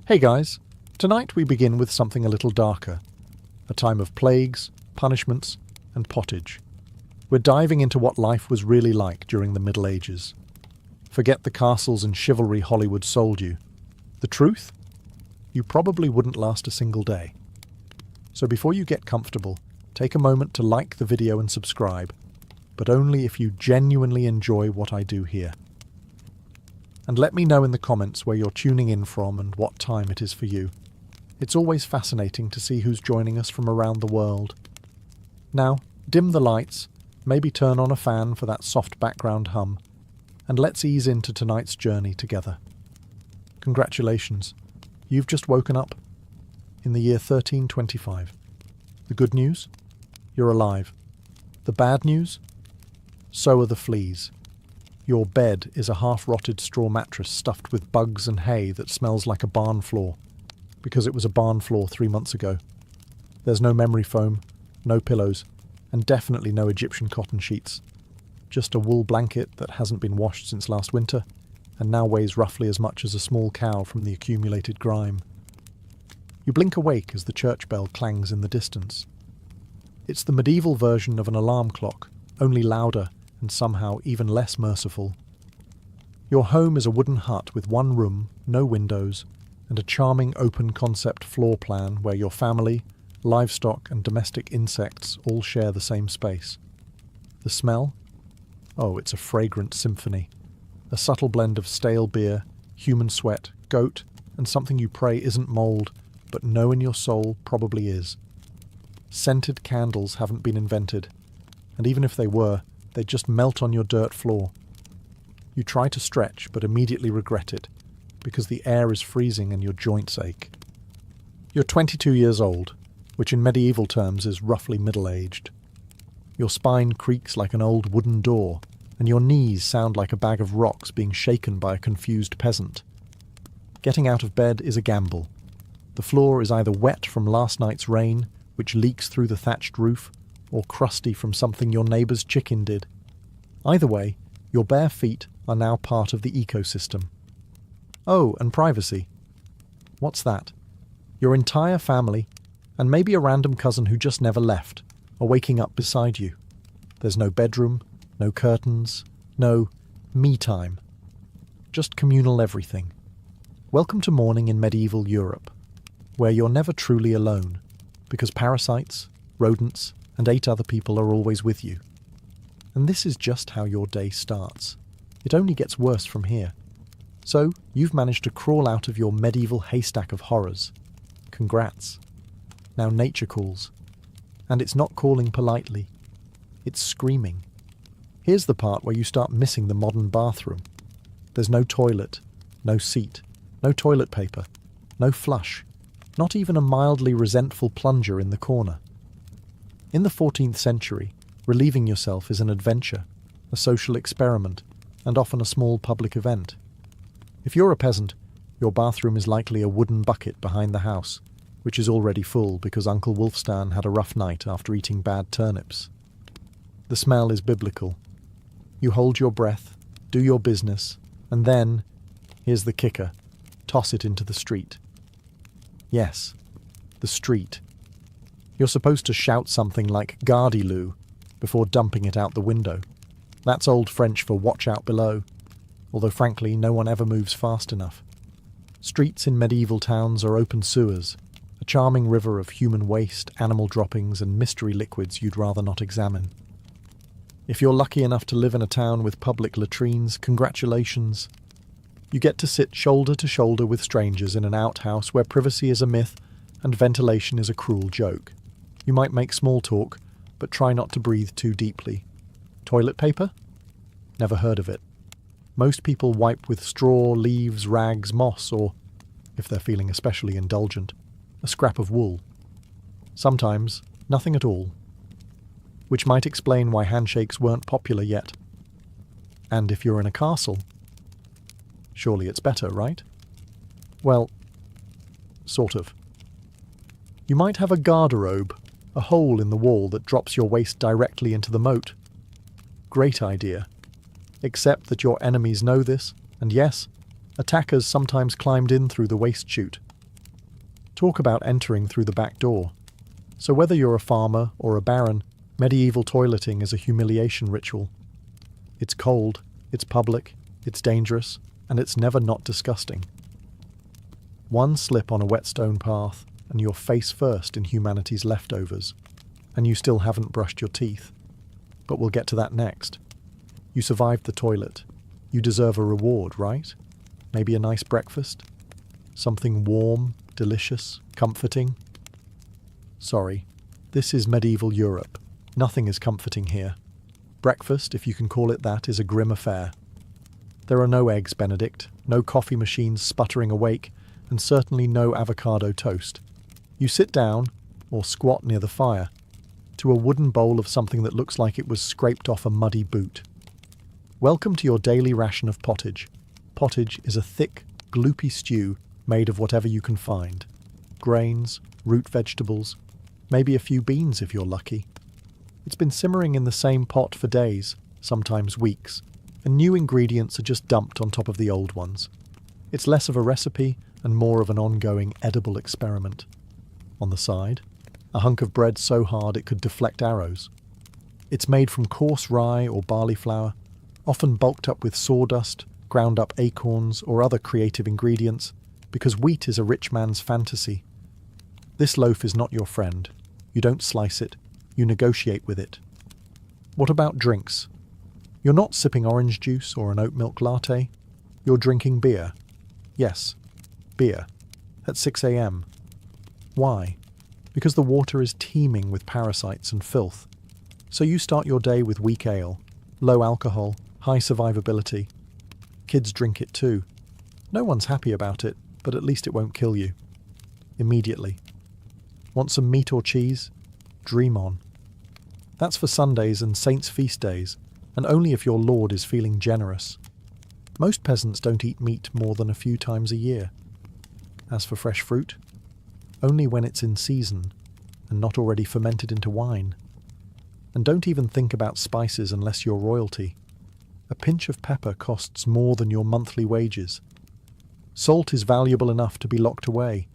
Hey guys, tonight we begin with something a little darker. A time of plagues, punishments, and pottage. We're diving into what life was really like during the Middle Ages. Forget the castles and chivalry Hollywood sold you. The truth? You probably wouldn't last a single day. So before you get comfortable, take a moment to like the video and subscribe, but only if you genuinely enjoy what I do here. And let me know in the comments where you're tuning in from and what time it is for you. It's always fascinating to see who's joining us from around the world. Now, dim the lights, maybe turn on a fan for that soft background hum, and let's ease into tonight's journey together. Congratulations, you've just woken up in the year 1325. The good news? You're alive. The bad news? So are the fleas. Your bed is a half-rotted straw mattress stuffed with bugs and hay that smells like a barn floor, because it was a barn floor 3 months ago. There's no memory foam, no pillows, and definitely no Egyptian cotton sheets. Just a wool blanket that hasn't been washed since last winter, and now weighs roughly as much as a small cow from the accumulated grime. You blink awake as the church bell clangs in the distance. It's the medieval version of an alarm clock, only louder and somehow even less merciful. Your home is a wooden hut with one room, no windows, and a charming open-concept floor plan where your family, livestock and domestic insects all share the same space. The smell? Oh, it's a fragrant symphony. A subtle blend of stale beer, human sweat, goat, and something you pray isn't mould, but know in your soul probably is. Scented candles haven't been invented, and even if they were, they just melt on your dirt floor. You try to stretch, but immediately regret it, because the air is freezing and your joints ache. You're 22 years old, which in medieval terms is roughly middle-aged. Your spine creaks like an old wooden door, and your knees sound like a bag of rocks being shaken by a confused peasant. Getting out of bed is a gamble. The floor is either wet from last night's rain, which leaks through the thatched roof, or crusty from something your neighbour's chicken did. Either way, your bare feet are now part of the ecosystem. Oh, and privacy. What's that? Your entire family, and maybe a random cousin who just never left, are waking up beside you. There's no bedroom, no curtains, no me time. Just communal everything. Welcome to morning in medieval Europe, where you're never truly alone, because parasites, rodents, and 8 other people are always with you. And this is just how your day starts. It only gets worse from here. So, you've managed to crawl out of your medieval haystack of horrors. Congrats. Now nature calls. And it's not calling politely. It's screaming. Here's the part where you start missing the modern bathroom. There's no toilet, no seat, no toilet paper, no flush, not even a mildly resentful plunger in the corner. In the 14th century, relieving yourself is an adventure, a social experiment, and often a small public event. If you're a peasant, your bathroom is likely a wooden bucket behind the house, which is already full because Uncle Wolfstan had a rough night after eating bad turnips. The smell is biblical. You hold your breath, do your business, and then, here's the kicker, toss it into the street. Yes, the street. You're supposed to shout something like "Gardez-lou" before dumping it out the window. That's Old French for "watch out below," although frankly no one ever moves fast enough. Streets in medieval towns are open sewers, a charming river of human waste, animal droppings and mystery liquids you'd rather not examine. If you're lucky enough to live in a town with public latrines, congratulations. You get to sit shoulder to shoulder with strangers in an outhouse where privacy is a myth and ventilation is a cruel joke. You might make small talk, but try not to breathe too deeply. Toilet paper? Never heard of it. Most people wipe with straw, leaves, rags, moss, or, if they're feeling especially indulgent, a scrap of wool. Sometimes, nothing at all. Which might explain why handshakes weren't popular yet. And if you're in a castle, surely it's better, right? Well, sort of. You might have a garderobe, a hole in the wall that drops your waist directly into the moat. Great idea. Except that your enemies know this, and yes, attackers sometimes climbed in through the waist chute, Talk about entering through the back door. So whether you're a farmer or a baron, medieval toileting is a humiliation ritual. It's cold, it's public, it's dangerous, and it's never not disgusting. One slip on a wet stone path, and you're face first in humanity's leftovers, and you still haven't brushed your teeth. But we'll get to that next. You survived the toilet. You deserve a reward, right? Maybe a nice breakfast? Something warm, delicious, comforting? Sorry, this is medieval Europe. Nothing is comforting here. Breakfast, if you can call it that, is a grim affair. There are no eggs Benedict, no coffee machines sputtering awake, and certainly no avocado toast. You sit down, or squat near the fire, to a wooden bowl of something that looks like it was scraped off a muddy boot. Welcome to your daily ration of pottage. Pottage is a thick, gloopy stew made of whatever you can find. Grains, root vegetables, maybe a few beans if you're lucky. It's been simmering in the same pot for days, sometimes weeks, and new ingredients are just dumped on top of the old ones. It's less of a recipe and more of an ongoing edible experiment. On the side, a hunk of bread so hard it could deflect arrows. It's made from coarse rye or barley flour, often bulked up with sawdust, ground up acorns or other creative ingredients, because wheat is a rich man's fantasy. This loaf is not your friend. You don't slice it, you negotiate with it. What about drinks? You're not sipping orange juice or an oat milk latte. You're drinking beer. Yes, beer. At 6 a.m. Why? Because the water is teeming with parasites and filth. So you start your day with weak ale, low alcohol, high survivability. Kids drink it too. No one's happy about it, but at least it won't kill you. Immediately. Want some meat or cheese? Dream on. That's for Sundays and saints' feast days, and only if your lord is feeling generous. Most peasants don't eat meat more than a few times a year. As for fresh fruit, only when it's in season and not already fermented into wine. And don't even think about spices unless you're royalty. A pinch of pepper costs more than your monthly wages. Salt is valuable enough to be locked away.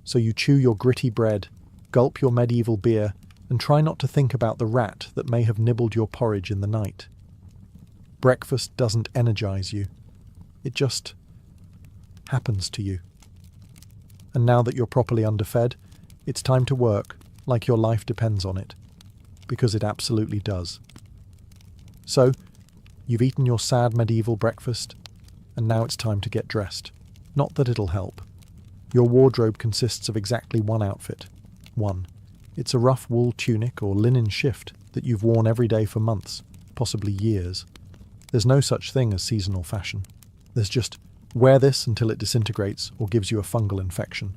So you chew your gritty bread, gulp your medieval beer, and try not to think about the rat that may have nibbled your porridge in the night. Breakfast doesn't energize you. It just happens to you. And now that you're properly underfed, it's time to work like your life depends on it. Because it absolutely does. So, you've eaten your sad medieval breakfast, and now it's time to get dressed. Not that it'll help. Your wardrobe consists of exactly one outfit. One. It's a rough wool tunic or linen shift that you've worn every day for months, possibly years. There's no such thing as seasonal fashion. There's just wear this until it disintegrates or gives you a fungal infection.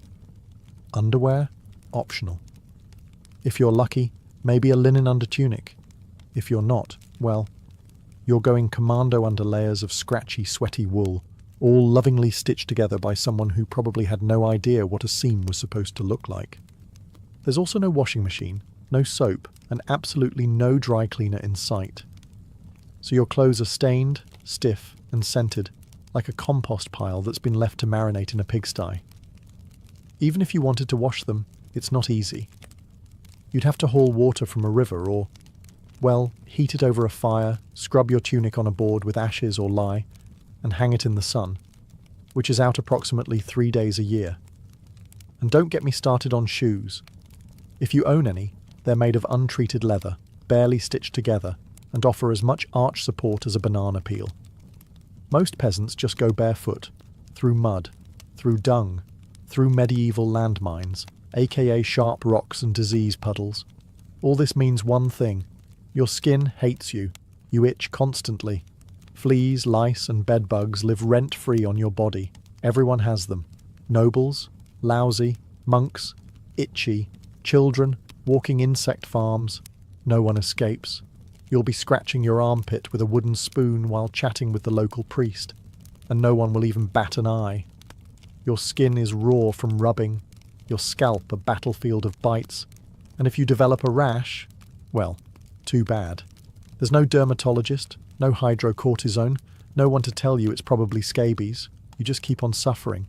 Underwear? Optional. If you're lucky, maybe a linen undertunic. If you're not, well, you're going commando under layers of scratchy, sweaty wool, all lovingly stitched together by someone who probably had no idea what a seam was supposed to look like. There's also no washing machine, no soap, and absolutely no dry cleaner in sight. So your clothes are stained, stiff, and scented, like a compost pile that's been left to marinate in a pigsty. Even if you wanted to wash them, it's not easy. You'd have to haul water from a river or, well, heat it over a fire, scrub your tunic on a board with ashes or lye, and hang it in the sun, which is out approximately 3 days a year. And don't get me started on shoes. If you own any, they're made of untreated leather, barely stitched together, and offer as much arch support as a banana peel. Most peasants just go barefoot, through mud, through dung, through medieval landmines, aka sharp rocks and disease puddles. All this means one thing. Your skin hates you. You itch constantly. Fleas, lice, and bedbugs live rent-free on your body. Everyone has them. Nobles, lousy, monks, itchy, children, walking insect farms. No one escapes. You'll be scratching your armpit with a wooden spoon while chatting with the local priest, and no one will even bat an eye. Your skin is raw from rubbing, your scalp a battlefield of bites, and if you develop a rash, well, too bad. There's no dermatologist, no hydrocortisone, no one to tell you it's probably scabies. You just keep on suffering.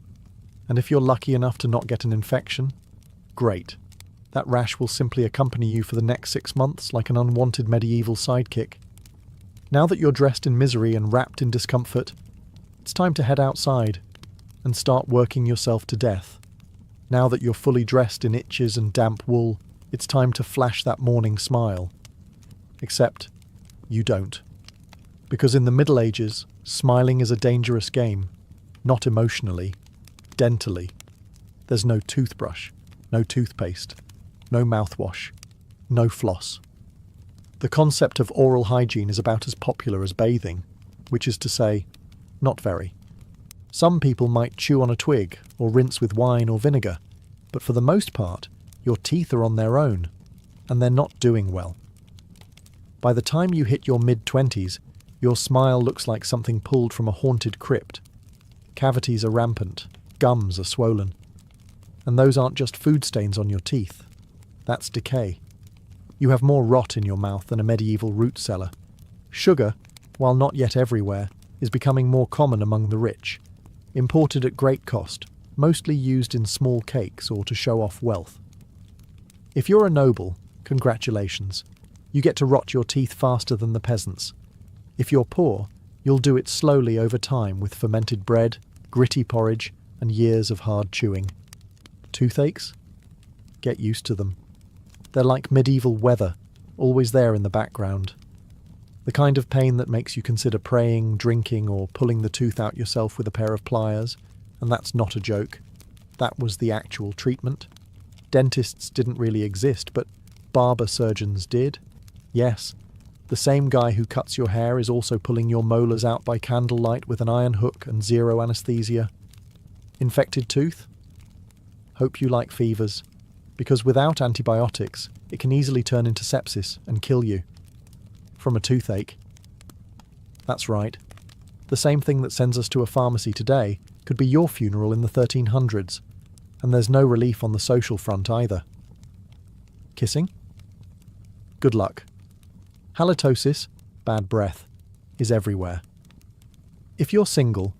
And if you're lucky enough to not get an infection, great. That rash will simply accompany you for the next 6 months like an unwanted medieval sidekick. Now that you're dressed in misery and wrapped in discomfort, it's time to head outside and start working yourself to death. Now that you're fully dressed in itches and damp wool, it's time to flash that morning smile. Except, you don't. Because in the Middle Ages, smiling is a dangerous game. Not emotionally, dentally. There's no toothbrush, no toothpaste, no mouthwash, no floss. The concept of oral hygiene is about as popular as bathing, which is to say, not very. Some people might chew on a twig or rinse with wine or vinegar, but for the most part, your teeth are on their own, and they're not doing well. By the time you hit your mid-20s, your smile looks like something pulled from a haunted crypt. Cavities are rampant, gums are swollen. And those aren't just food stains on your teeth. That's decay. You have more rot in your mouth than a medieval root cellar. Sugar, while not yet everywhere, is becoming more common among the rich. Imported at great cost, mostly used in small cakes or to show off wealth. If you're a noble, congratulations. You get to rot your teeth faster than the peasants. If you're poor, you'll do it slowly over time with fermented bread, gritty porridge, and years of hard chewing. Toothaches? Get used to them. They're like medieval weather, always there in the background. The kind of pain that makes you consider praying, drinking, or pulling the tooth out yourself with a pair of pliers, and that's not a joke. That was the actual treatment. Dentists didn't really exist, but barber surgeons did. Yes, the same guy who cuts your hair is also pulling your molars out by candlelight with an iron hook and zero anesthesia. Infected tooth? Hope you like fevers, because without antibiotics, it can easily turn into sepsis and kill you. From a toothache. That's right. The same thing that sends us to a pharmacy today could be your funeral in the 1300s, and there's no relief on the social front either. Kissing? Good luck. Halitosis, bad breath, is everywhere. If you're single,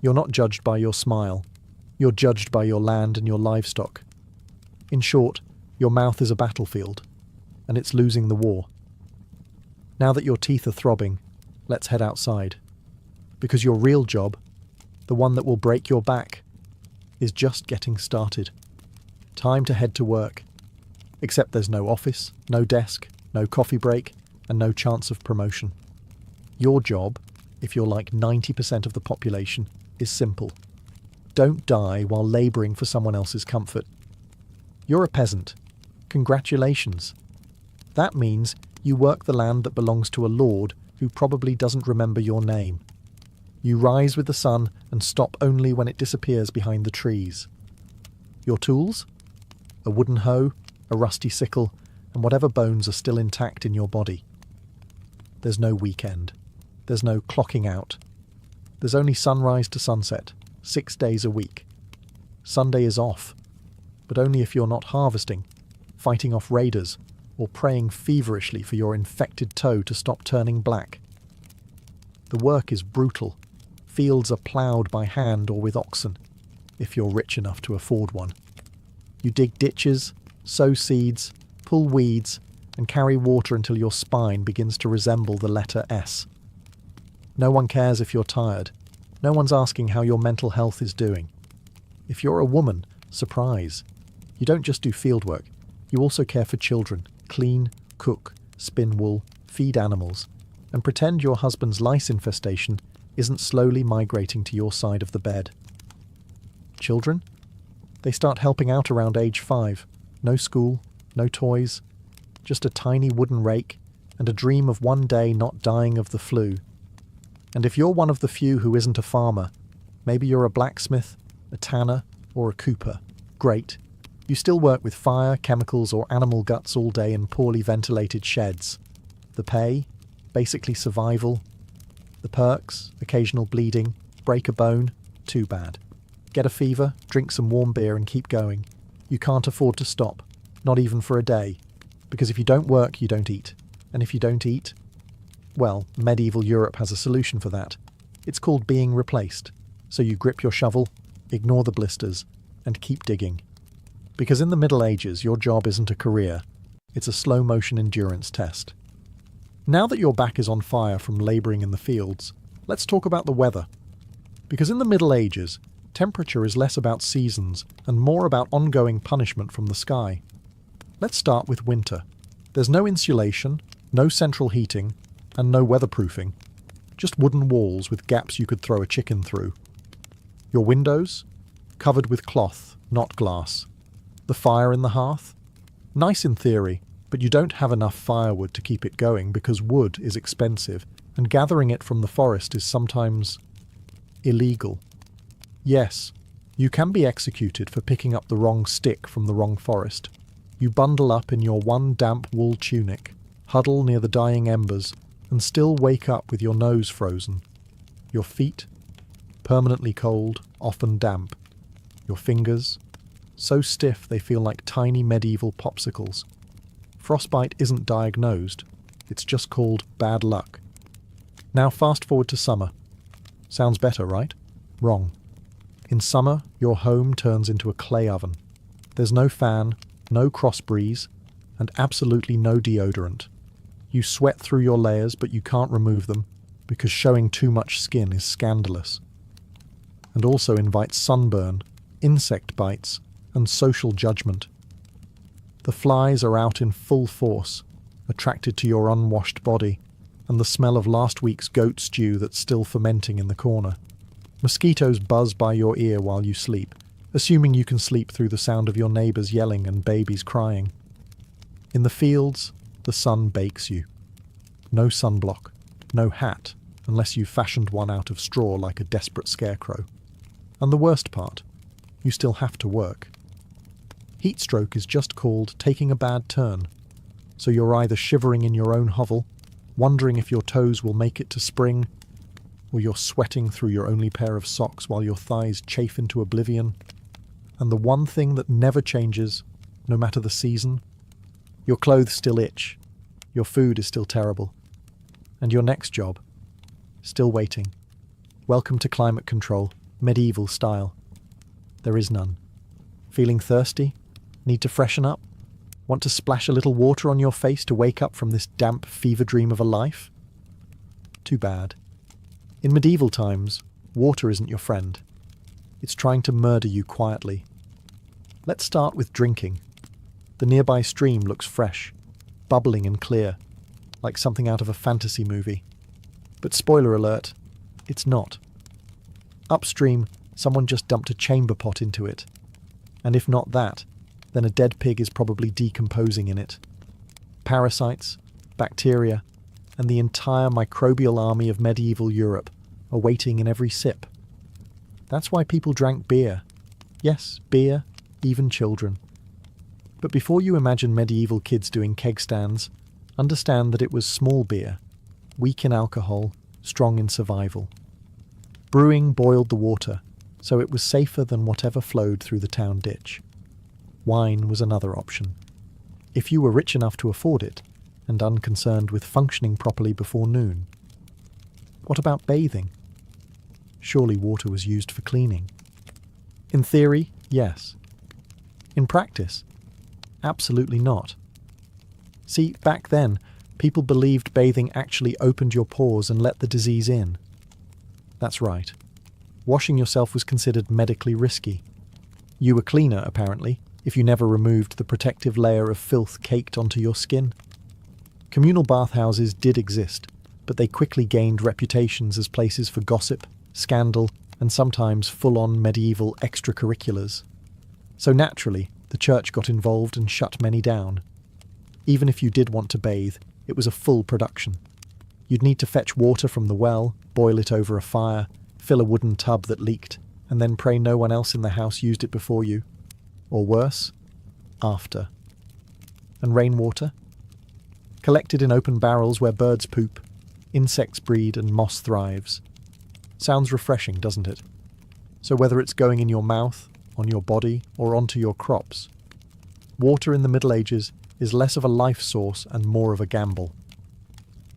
you're not judged by your smile. You're judged by your land and your livestock. In short, your mouth is a battlefield, and it's losing the war. Now that your teeth are throbbing, let's head outside. Because your real job, the one that will break your back, is just getting started. Time to head to work. Except there's no office, no desk, no coffee break, and no chance of promotion. Your job, if you're like 90% of the population, is simple. Don't die while labouring for someone else's comfort. You're a peasant. Congratulations. That means you work the land that belongs to a lord who probably doesn't remember your name. You rise with the sun and stop only when it disappears behind the trees. Your tools? A wooden hoe, a rusty sickle, and whatever bones are still intact in your body. There's no weekend. There's no clocking out. There's only sunrise to sunset, 6 days a week. Sunday is off, but only if you're not harvesting, fighting off raiders, or praying feverishly for your infected toe to stop turning black. The work is brutal. Fields are ploughed by hand or with oxen, if you're rich enough to afford one. You dig ditches, sow seeds, pull weeds, and carry water until your spine begins to resemble the letter S. No one cares if you're tired. No one's asking how your mental health is doing. If you're a woman, surprise. You don't just do fieldwork. You also care for children, clean, cook, spin wool, feed animals, and pretend your husband's lice infestation isn't slowly migrating to your side of the bed. Children? They start helping out around age 5. No school, no toys, just a tiny wooden rake and a dream of one day not dying of the flu. And if you're one of the few who isn't a farmer, maybe you're a blacksmith, a tanner, or a cooper. Great. You still work with fire, chemicals, or animal guts all day in poorly ventilated sheds. The pay? Basically survival. The perks? Occasional bleeding. Break a bone? Too bad. Get a fever, drink some warm beer and keep going. You can't afford to stop. Not even for a day. Because if you don't work, you don't eat. And if you don't eat, well, medieval Europe has a solution for that. It's called being replaced. So you grip your shovel, ignore the blisters, and keep digging. Because in the Middle Ages, your job isn't a career, it's a slow-motion endurance test. Now that your back is on fire from labouring in the fields, let's talk about the weather. Because in the Middle Ages, temperature is less about seasons and more about ongoing punishment from the sky. Let's start with winter. There's no insulation, no central heating, and no weatherproofing. Just wooden walls with gaps you could throw a chicken through. Your windows? Covered with cloth, not glass. The fire in the hearth? Nice in theory, but you don't have enough firewood to keep it going because wood is expensive, and gathering it from the forest is sometimes illegal. Yes, you can be executed for picking up the wrong stick from the wrong forest. You bundle up in your one damp wool tunic, huddle near the dying embers, and still wake up with your nose frozen. Your feet? Permanently cold, often damp. Your fingers? So stiff they feel like tiny medieval popsicles. Frostbite isn't diagnosed, it's just called bad luck. Now fast forward to summer. Sounds better, right? Wrong. In summer, your home turns into a clay oven. There's no fan, no cross breeze, and absolutely no deodorant. You sweat through your layers, but you can't remove them, because showing too much skin is scandalous. And also invites sunburn, insect bites, and social judgment. The flies are out in full force, attracted to your unwashed body, and the smell of last week's goat stew that's still fermenting in the corner. Mosquitoes buzz by your ear while you sleep, assuming you can sleep through the sound of your neighbours yelling and babies crying. In the fields, the sun bakes you. No sunblock, no hat, unless you've fashioned one out of straw like a desperate scarecrow. And the worst part, you still have to work. Heatstroke is just called taking a bad turn, so you're either shivering in your own hovel, wondering if your toes will make it to spring, or you're sweating through your only pair of socks while your thighs chafe into oblivion. And the one thing that never changes, no matter the season, your clothes still itch, your food is still terrible, and your next job, still waiting. Welcome to climate control, medieval style. There is none. Feeling thirsty? Need to freshen up? Want to splash a little water on your face to wake up from this damp fever dream of a life? Too bad. In medieval times, water isn't your friend. It's trying to murder you quietly. Let's start with drinking. The nearby stream looks fresh, bubbling and clear, like something out of a fantasy movie. But spoiler alert, it's not. Upstream, someone just dumped a chamber pot into it. And if not that, then a dead pig is probably decomposing in it. Parasites, bacteria, and the entire microbial army of medieval Europe are waiting in every sip. That's why people drank beer. Yes, beer, even children. But before you imagine medieval kids doing keg stands, understand that it was small beer, weak in alcohol, strong in survival. Brewing boiled the water, so it was safer than whatever flowed through the town ditch. Wine was another option. If you were rich enough to afford it, and unconcerned with functioning properly before noon. What about bathing? Surely water was used for cleaning. In theory, yes. In practice, absolutely not. See, back then, people believed bathing actually opened your pores and let the disease in. That's right. Washing yourself was considered medically risky. You were cleaner, apparently, if you never removed the protective layer of filth caked onto your skin. Communal bathhouses did exist, but they quickly gained reputations as places for gossip, scandal, and sometimes full-on medieval extracurriculars. So naturally, the church got involved and shut many down. Even if you did want to bathe, it was a full production. You'd need to fetch water from the well, boil it over a fire, fill a wooden tub that leaked, and then pray no one else in the house used it before you. Or worse, after. And rainwater? Collected in open barrels where birds poop, insects breed and moss thrives. Sounds refreshing, doesn't it? So whether it's going in your mouth, on your body, or onto your crops, water in the Middle Ages is less of a life source and more of a gamble.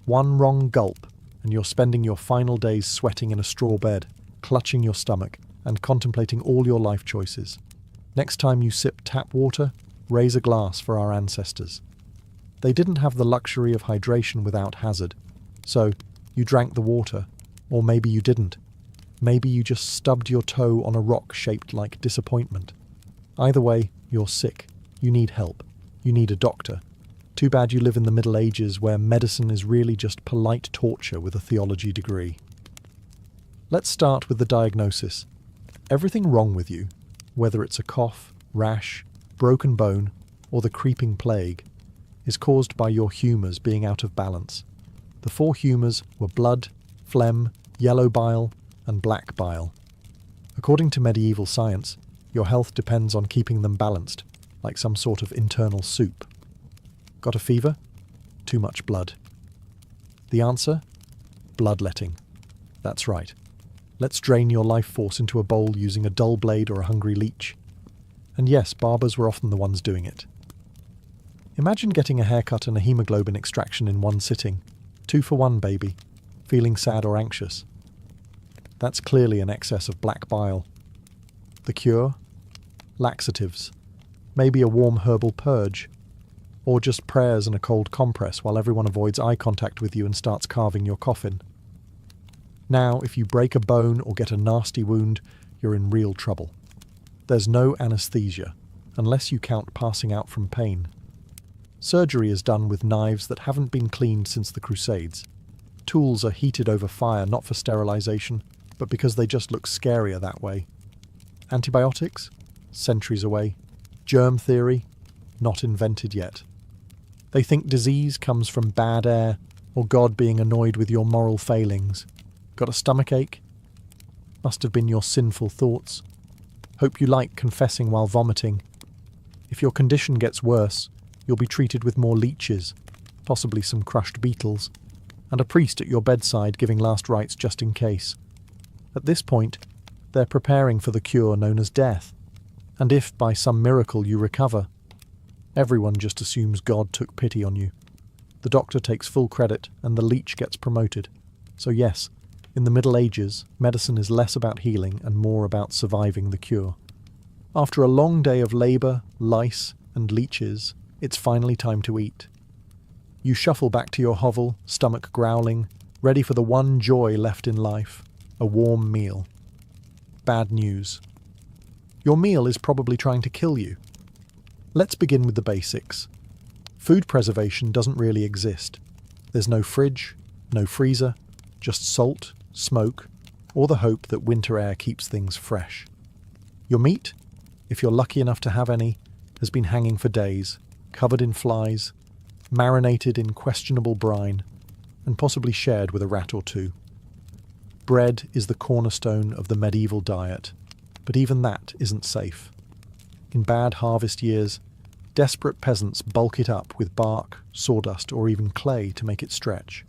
One wrong gulp, and you're spending your final days sweating in a straw bed, clutching your stomach, and contemplating all your life choices. Next time you sip tap water, raise a glass for our ancestors. They didn't have the luxury of hydration without hazard, so you drank the water, or maybe you didn't. Maybe you just stubbed your toe on a rock shaped like disappointment. Either way, you're sick. You need help. You need a doctor. Too bad you live in the Middle Ages where medicine is really just polite torture with a theology degree. Let's start with the diagnosis. Everything wrong with you, whether it's a cough, rash, broken bone, or the creeping plague, is caused by your humours being out of balance. The 4 humours were blood, phlegm, yellow bile, and black bile. According to medieval science, your health depends on keeping them balanced, like some sort of internal soup. Got a fever? Too much blood. The answer? Bloodletting. That's right. Let's drain your life force into a bowl using a dull blade or a hungry leech. And yes, barbers were often the ones doing it. Imagine getting a haircut and a hemoglobin extraction in one sitting. 2 for 1, baby. Feeling sad or anxious? That's clearly an excess of black bile. The cure? Laxatives. Maybe a warm herbal purge. Or just prayers and a cold compress while everyone avoids eye contact with you and starts carving your coffin. Now, if you break a bone or get a nasty wound, you're in real trouble. There's no anesthesia, unless you count passing out from pain. Surgery is done with knives that haven't been cleaned since the Crusades. Tools are heated over fire not for sterilization, but because they just look scarier that way. Antibiotics? Centuries away. Germ theory? Not invented yet. They think disease comes from bad air or God being annoyed with your moral failings. Got a stomachache? Must have been your sinful thoughts. Hope you like confessing while vomiting. If your condition gets worse, you'll be treated with more leeches, possibly some crushed beetles, and a priest at your bedside giving last rites just in case. At this point, they're preparing for the cure known as death. And if by some miracle you recover, everyone just assumes God took pity on you. The doctor takes full credit and the leech gets promoted. So yes, in the Middle Ages, medicine is less about healing and more about surviving the cure. After a long day of labour, lice, and leeches, it's finally time to eat. You shuffle back to your hovel, stomach growling, ready for the one joy left in life, a warm meal. Bad news. Your meal is probably trying to kill you. Let's begin with the basics. Food preservation doesn't really exist. There's no fridge, no freezer, just salt, smoke, or the hope that winter air keeps things fresh. Your meat, if you're lucky enough to have any, has been hanging for days, covered in flies, marinated in questionable brine, and possibly shared with a rat or 2. Bread is the cornerstone of the medieval diet, but even that isn't safe. In bad harvest years, desperate peasants bulk it up with bark, sawdust, or even clay to make it stretch.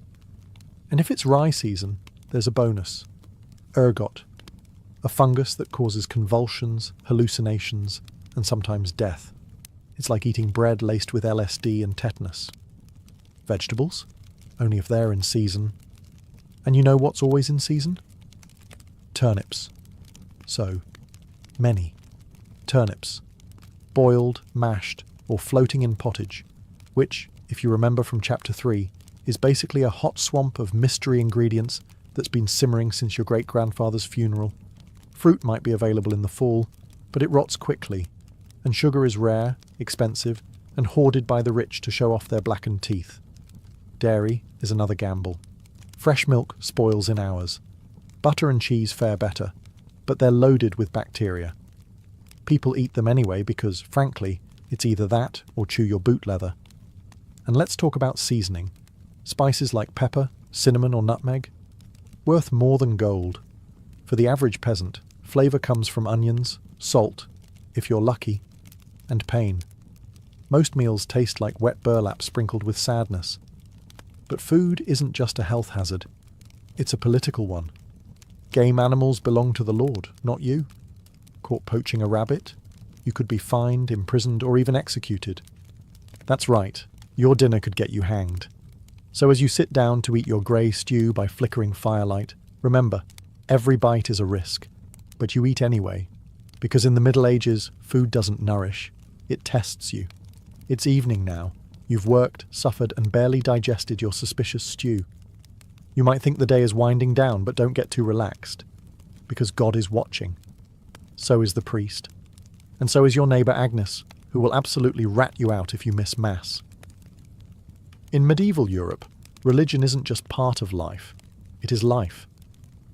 And if it's rye season, there's a bonus. Ergot, a fungus that causes convulsions, hallucinations, and sometimes death. It's like eating bread laced with LSD and tetanus. Vegetables? Only if they're in season. And you know what's always in season? Turnips. So, many. Turnips. Boiled, mashed, or floating in pottage, which, if you remember from Chapter 3, is basically a hot swamp of mystery ingredients that's been simmering since your great-grandfather's funeral. Fruit might be available in the fall, but it rots quickly, and sugar is rare, expensive, and hoarded by the rich to show off their blackened teeth. Dairy is another gamble. Fresh milk spoils in hours. Butter and cheese fare better, but they're loaded with bacteria. People eat them anyway because, frankly, it's either that or chew your boot leather. And let's talk about seasoning. Spices like pepper, cinnamon or nutmeg? Worth more than gold. For the average peasant, flavour comes from onions, salt, if you're lucky, and pain. Most meals taste like wet burlap sprinkled with sadness. But food isn't just a health hazard. It's a political one. Game animals belong to the Lord, not you. Caught poaching a rabbit, you could be fined, imprisoned, or even executed. That's right, your dinner could get you hanged. So as you sit down to eat your grey stew by flickering firelight, remember, every bite is a risk. but you eat anyway, because in the Middle Ages, food doesn't nourish, it tests you. It's evening now. You've worked, suffered, and barely digested your suspicious stew. You might think the day is winding down, but don't get too relaxed, because God is watching. So is the priest. And so is your neighbour Agnes, who will absolutely rat you out if you miss Mass. In medieval Europe, religion isn't just part of life, it is life.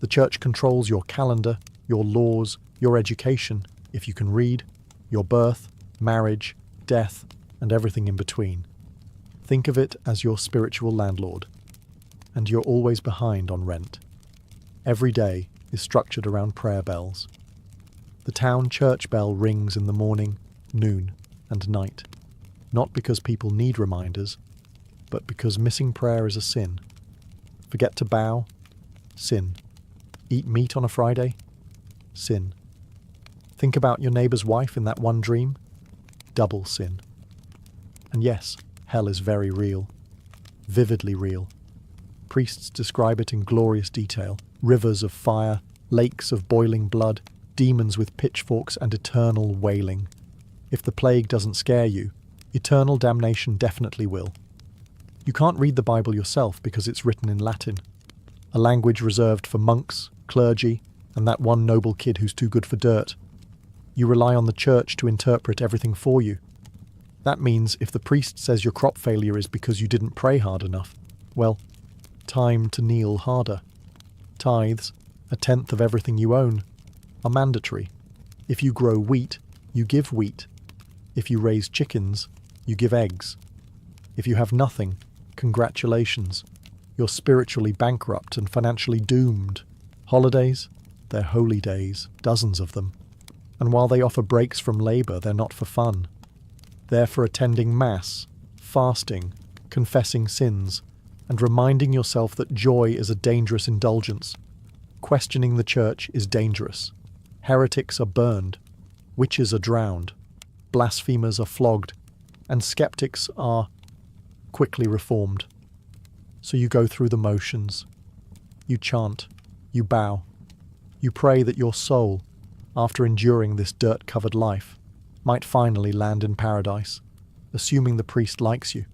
The church controls your calendar, your laws, your education, if you can read, your birth, marriage, death, and everything in between. Think of it as your spiritual landlord. And you're always behind on rent. Every day is structured around prayer bells. The town church bell rings in the morning, noon, and night. Not because people need reminders, but because missing prayer is a sin. Forget to bow? Sin. Eat meat on a Friday? Sin. Think about your neighbour's wife in that one dream? Double sin. And yes, hell is very real. Vividly real. Priests describe it in glorious detail. Rivers of fire, lakes of boiling blood, demons with pitchforks and eternal wailing. If the plague doesn't scare you, eternal damnation definitely will. You can't read the Bible yourself because it's written in Latin, a language reserved for monks, clergy, and that one noble kid who's too good for dirt. You rely on the church to interpret everything for you. That means if the priest says your crop failure is because you didn't pray hard enough, well, time to kneel harder. Tithes, 1/10 of everything you own, are mandatory. If you grow wheat, you give wheat. If you raise chickens, you give eggs. If you have nothing, congratulations. You're spiritually bankrupt and financially doomed. Holidays? They're holy days, dozens of them. And while they offer breaks from labour, they're not for fun. They're for attending Mass, fasting, confessing sins, and reminding yourself that joy is a dangerous indulgence. Questioning the church is dangerous. Heretics are burned, witches are drowned, blasphemers are flogged, and skeptics are quickly reformed. So you go through the motions. You chant, you bow, you pray that your soul, after enduring this dirt-covered life, might finally land in paradise, assuming the priest likes you.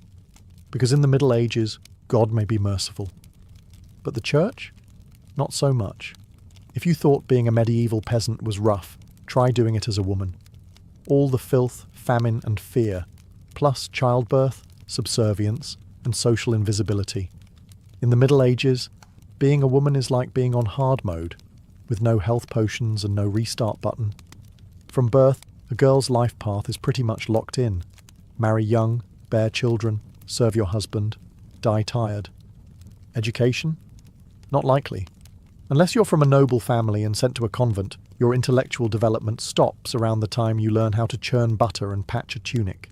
Because in the Middle Ages, God may be merciful. But the church? Not so much. If you thought being a medieval peasant was rough, try doing it as a woman. All the filth, famine, and fear, plus childbirth, subservience, and social invisibility. In the Middle Ages, being a woman is like being on hard mode, with no health potions and no restart button. From birth, a girl's life path is pretty much locked in. Marry young, bear children, serve your husband, die tired. Education? Not likely. Unless you're from a noble family and sent to a convent, your intellectual development stops around the time you learn how to churn butter and patch a tunic.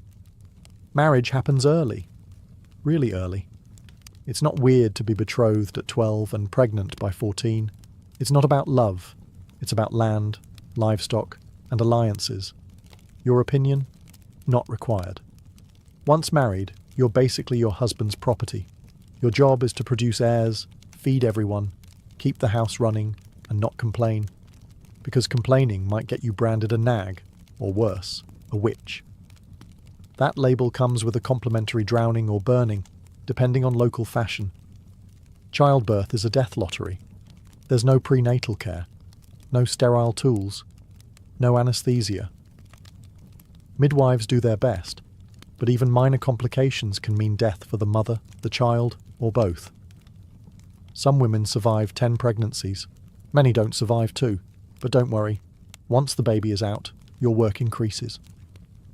Marriage happens early. Really early. It's not weird to be betrothed at 12 and pregnant by 14. It's not about love. It's about land, livestock, and alliances. Your opinion? Not required. Once married, you're basically your husband's property. Your job is to produce heirs, feed everyone, keep the house running, and not complain. Because complaining might get you branded a nag, or worse, a witch. That label comes with a complimentary drowning or burning, depending on local fashion. Childbirth is a death lottery. There's no prenatal care, no sterile tools, no anesthesia. Midwives do their best, but even minor complications can mean death for the mother, the child, or both. Some women survive 10 pregnancies. Many don't survive 2, but don't worry. Once the baby is out, your work increases.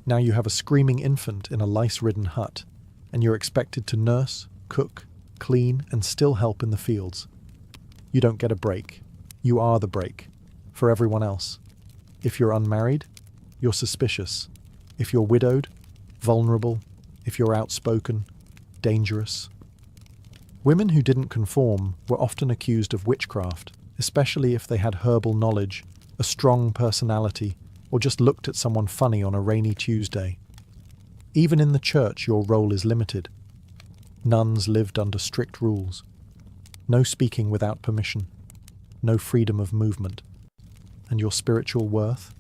Now you have a screaming infant in a lice-ridden hut, and you're expected to nurse, cook, clean, and still help in the fields. You don't get a break. You are the break. For everyone else. If you're unmarried, you're suspicious. If you're widowed, vulnerable. If you're outspoken, dangerous. Women who didn't conform were often accused of witchcraft, especially if they had herbal knowledge, a strong personality, or just looked at someone funny on a rainy Tuesday. Even in the church, your role is limited. Nuns lived under strict rules. No speaking without permission. No freedom of movement. and your spiritual worth?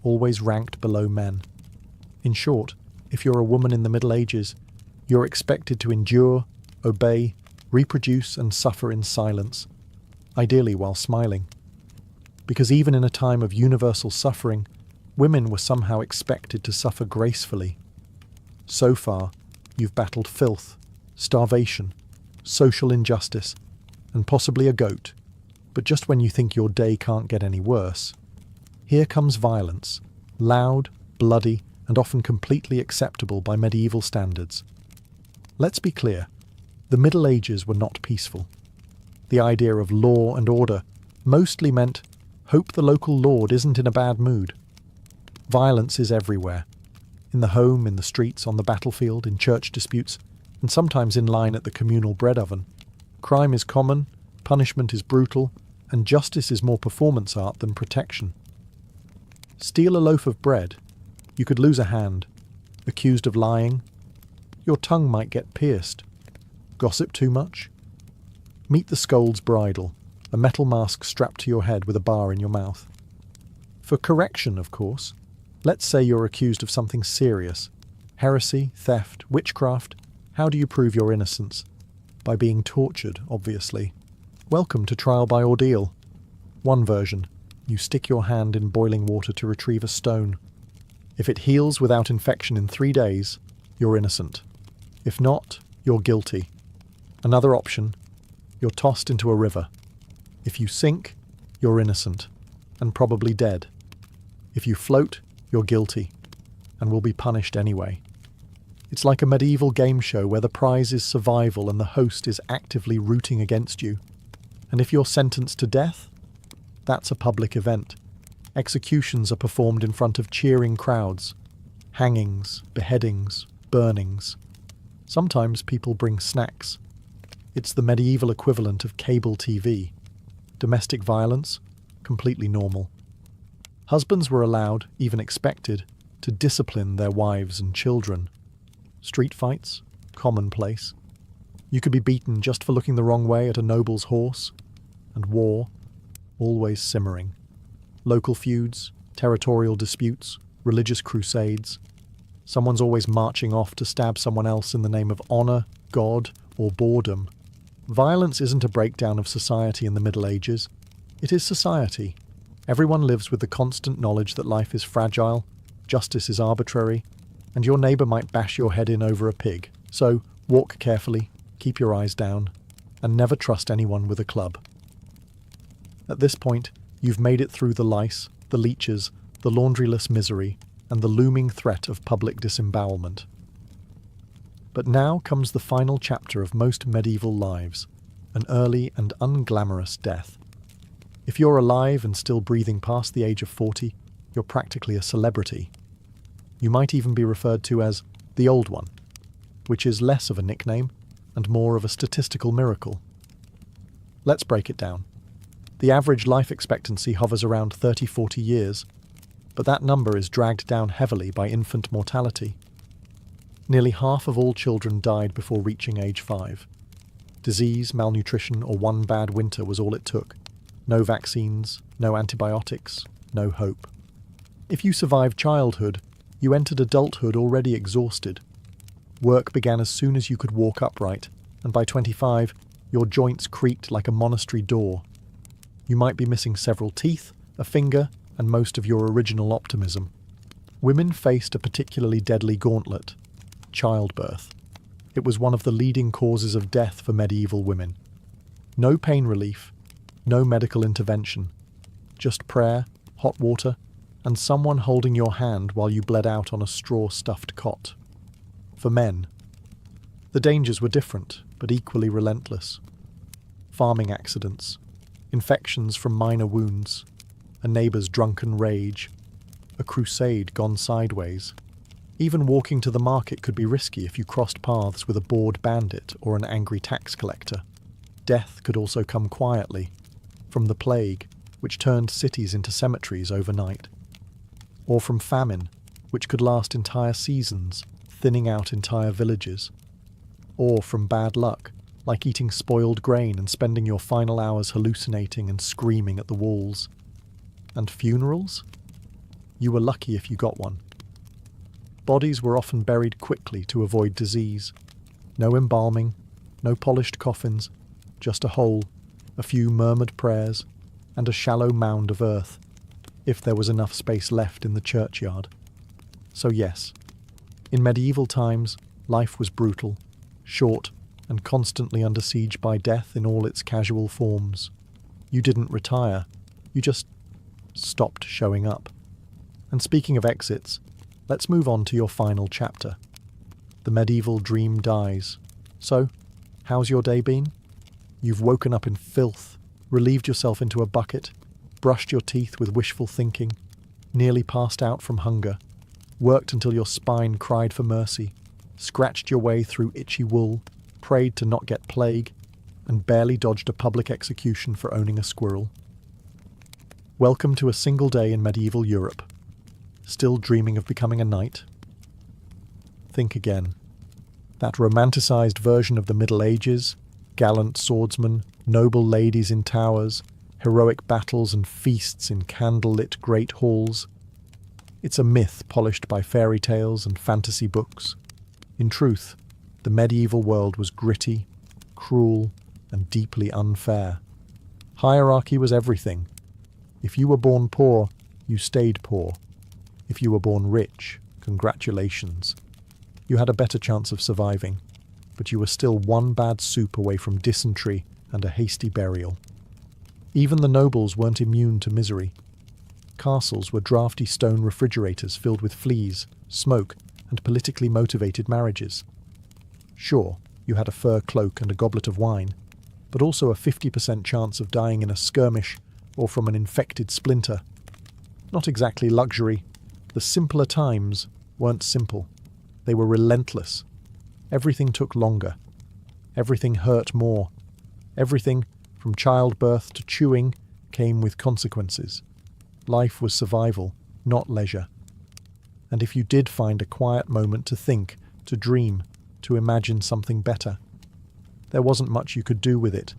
Always ranked below men. In short, if you're a woman in the Middle Ages, you're expected to endure, obey, reproduce and suffer in silence, ideally while smiling. Because even in a time of universal suffering, women were somehow expected to suffer gracefully. So far, you've battled filth, starvation, social injustice, and possibly a goat. But just when you think your day can't get any worse, here comes violence, loud, bloody, and often completely acceptable by medieval standards. Let's be clear, the Middle Ages were not peaceful. The idea of law and order mostly meant, hope the local lord isn't in a bad mood. Violence is everywhere. In the home, in the streets, on the battlefield, in church disputes, and sometimes in line at the communal bread oven. Crime is common, punishment is brutal, and justice is more performance art than protection. Steal a loaf of bread, you could lose a hand. Accused of lying, your tongue might get pierced. Gossip too much? Meet the scold's bridle, a metal mask strapped to your head with a bar in your mouth. For correction, of course, let's say you're accused of something serious. Heresy, theft, witchcraft. How do you prove your innocence? By being tortured, obviously. Welcome to trial by ordeal. One version, you stick your hand in boiling water to retrieve a stone. If it heals without infection in 3 days, you're innocent. If not, you're guilty. Another option, you're tossed into a river. If you sink, you're innocent, and probably dead. If you float, you're guilty, and will be punished anyway. It's like a medieval game show where the prize is survival and the host is actively rooting against you. And if you're sentenced to death, that's a public event. Executions are performed in front of cheering crowds. Hangings, beheadings, burnings. Sometimes people bring snacks. It's the medieval equivalent of cable TV. Domestic violence, completely normal. Husbands were allowed, even expected, to discipline their wives and children. Street fights, commonplace. You could be beaten just for looking the wrong way at a noble's horse. And war, always simmering. Local feuds, territorial disputes, religious crusades. Someone's always marching off to stab someone else in the name of honour, God, or boredom. Violence isn't a breakdown of society in the Middle Ages. It is society. Everyone lives with the constant knowledge that life is fragile, justice is arbitrary, and your neighbour might bash your head in over a pig. So, walk carefully, keep your eyes down, and never trust anyone with a club. At this point, you've made it through the lice, the leeches, the laundryless misery, and the looming threat of public disembowelment. But now comes the final chapter of most medieval lives, an early and unglamorous death. If you're alive and still breathing past the age of 40, you're practically a celebrity. You might even be referred to as the Old One, which is less of a nickname and more of a statistical miracle. Let's break it down. The average life expectancy hovers around 30-40 years, but that number is dragged down heavily by infant mortality. Nearly half of all children died before reaching age 5. Disease, malnutrition, or one bad winter was all it took. No vaccines, no antibiotics, no hope. If you survived childhood, you entered adulthood already exhausted. Work began as soon as you could walk upright, and by 25, your joints creaked like a monastery door. You might be missing several teeth, a finger, and most of your original optimism. Women faced a particularly deadly gauntlet: childbirth. It was one of the leading causes of death for medieval women. No pain relief, no medical intervention, just prayer, hot water, and someone holding your hand while you bled out on a straw-stuffed cot. For men, the dangers were different, but equally relentless. Farming accidents, infections from minor wounds, a neighbour's drunken rage, a crusade gone sideways. Even walking to the market could be risky if you crossed paths with a bored bandit or an angry tax collector. Death could also come quietly, from the plague, which turned cities into cemeteries overnight, or from famine, which could last entire seasons, thinning out entire villages, or from bad luck, like eating spoiled grain and spending your final hours hallucinating and screaming at the walls. And funerals? You were lucky if you got one. Bodies were often buried quickly to avoid disease. No embalming, no polished coffins, just a hole, a few murmured prayers, and a shallow mound of earth, if there was enough space left in the churchyard. So yes, in medieval times, life was brutal, short, and constantly under siege by death in all its casual forms. You didn't retire, you just stopped showing up. And speaking of exits, let's move on to your final chapter. The medieval dream dies. So, how's your day been? You've woken up in filth, relieved yourself into a bucket, brushed your teeth with wishful thinking, nearly passed out from hunger, worked until your spine cried for mercy, scratched your way through itchy wool, prayed to not get plague, and barely dodged a public execution for owning a squirrel. Welcome to a single day in medieval Europe. Still dreaming of becoming a knight? Think again. That romanticised version of the Middle Ages, gallant swordsmen, noble ladies in towers, heroic battles and feasts in candle-lit great halls. It's a myth polished by fairy tales and fantasy books. In truth, the medieval world was gritty, cruel, and deeply unfair. Hierarchy was everything. If you were born poor, you stayed poor. If you were born rich, congratulations. You had a better chance of surviving, but you were still one bad soup away from dysentery and a hasty burial. Even the nobles weren't immune to misery. Castles were drafty stone refrigerators filled with fleas, smoke, and politically motivated marriages. Sure, you had a fur cloak and a goblet of wine, but also a 50% chance of dying in a skirmish or from an infected splinter. Not exactly luxury. The simpler times weren't simple. They were relentless. Everything took longer. Everything hurt more. Everything, from childbirth to chewing, came with consequences. Life was survival, not leisure. And if you did find a quiet moment to think, to dream, to imagine something better, there wasn't much you could do with it.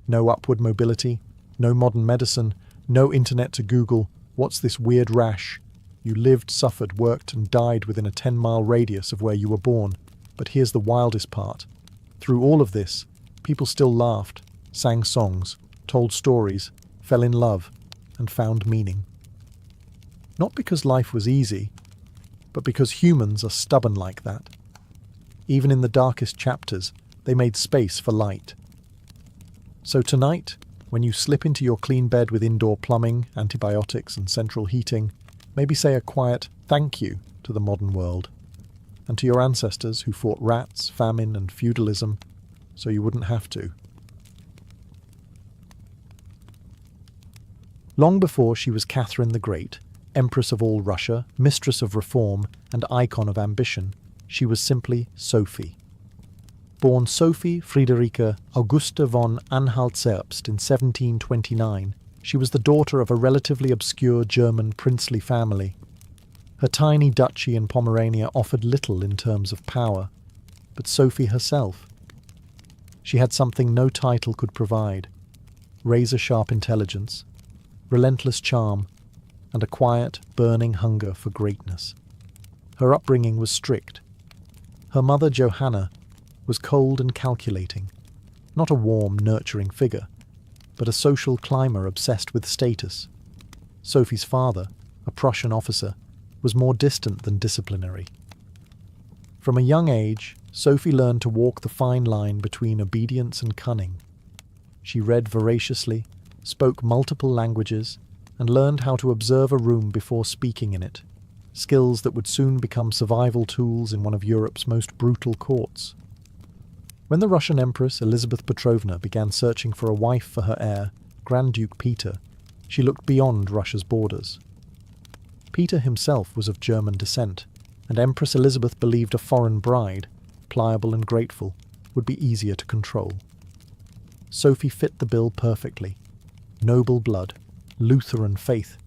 No upward mobility, no modern medicine, no internet to Google, what's this weird rash? You lived, suffered, worked, and died within a 10-mile radius of where you were born. But here's the wildest part. Through all of this, people still laughed, sang songs, told stories, fell in love, and found meaning. Not because life was easy, but because humans are stubborn like that. Even in the darkest chapters, they made space for light. So tonight, when you slip into your clean bed with indoor plumbing, antibiotics, and central heating, maybe say a quiet thank you to the modern world, and to your ancestors who fought rats, famine, and feudalism, so you wouldn't have to. Long before she was Catherine the Great, Empress of all Russia, mistress of reform, and icon of ambition, she was simply Sophie. Born Sophie Friederike Augusta von Anhalt-Zerbst in 1729, she was the daughter of a relatively obscure German princely family. Her tiny duchy in Pomerania offered little in terms of power, but Sophie herself. She had something no title could provide: razor-sharp intelligence, relentless charm, and a quiet, burning hunger for greatness. Her upbringing was strict. Her mother, Johanna, was cold and calculating, not a warm, nurturing figure, but a social climber obsessed with status. Sophie's father, a Prussian officer, was more distant than disciplinary. From a young age, Sophie learned to walk the fine line between obedience and cunning. She read voraciously, spoke multiple languages, and learned how to observe a room before speaking in it, skills that would soon become survival tools in one of Europe's most brutal courts. When the Russian Empress Elizabeth Petrovna began searching for a wife for her heir, Grand Duke Peter, she looked beyond Russia's borders. Peter himself was of German descent, and Empress Elizabeth believed a foreign bride, pliable and grateful, would be easier to control. Sophie fit the bill perfectly. Noble blood, Lutheran faith,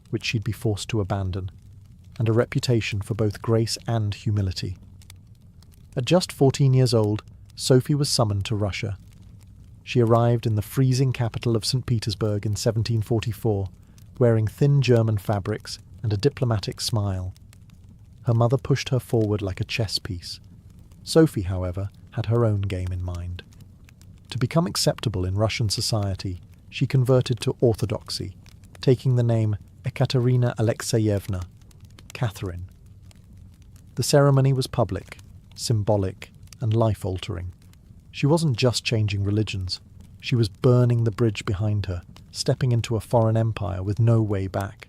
which she'd be forced to abandon, and a reputation for both grace and humility. At just 14 years old, Sophie was summoned to Russia. She arrived in the freezing capital of St. Petersburg in 1744, wearing thin German fabrics and a diplomatic smile. Her mother pushed her forward like a chess piece. Sophie, however, had her own game in mind. To become acceptable in Russian society, she converted to Orthodoxy, taking the name Ekaterina Alexeyevna, Catherine. The ceremony was public, symbolic, and life-altering. She wasn't just changing religions. She was burning the bridge behind her, stepping into a foreign empire with no way back.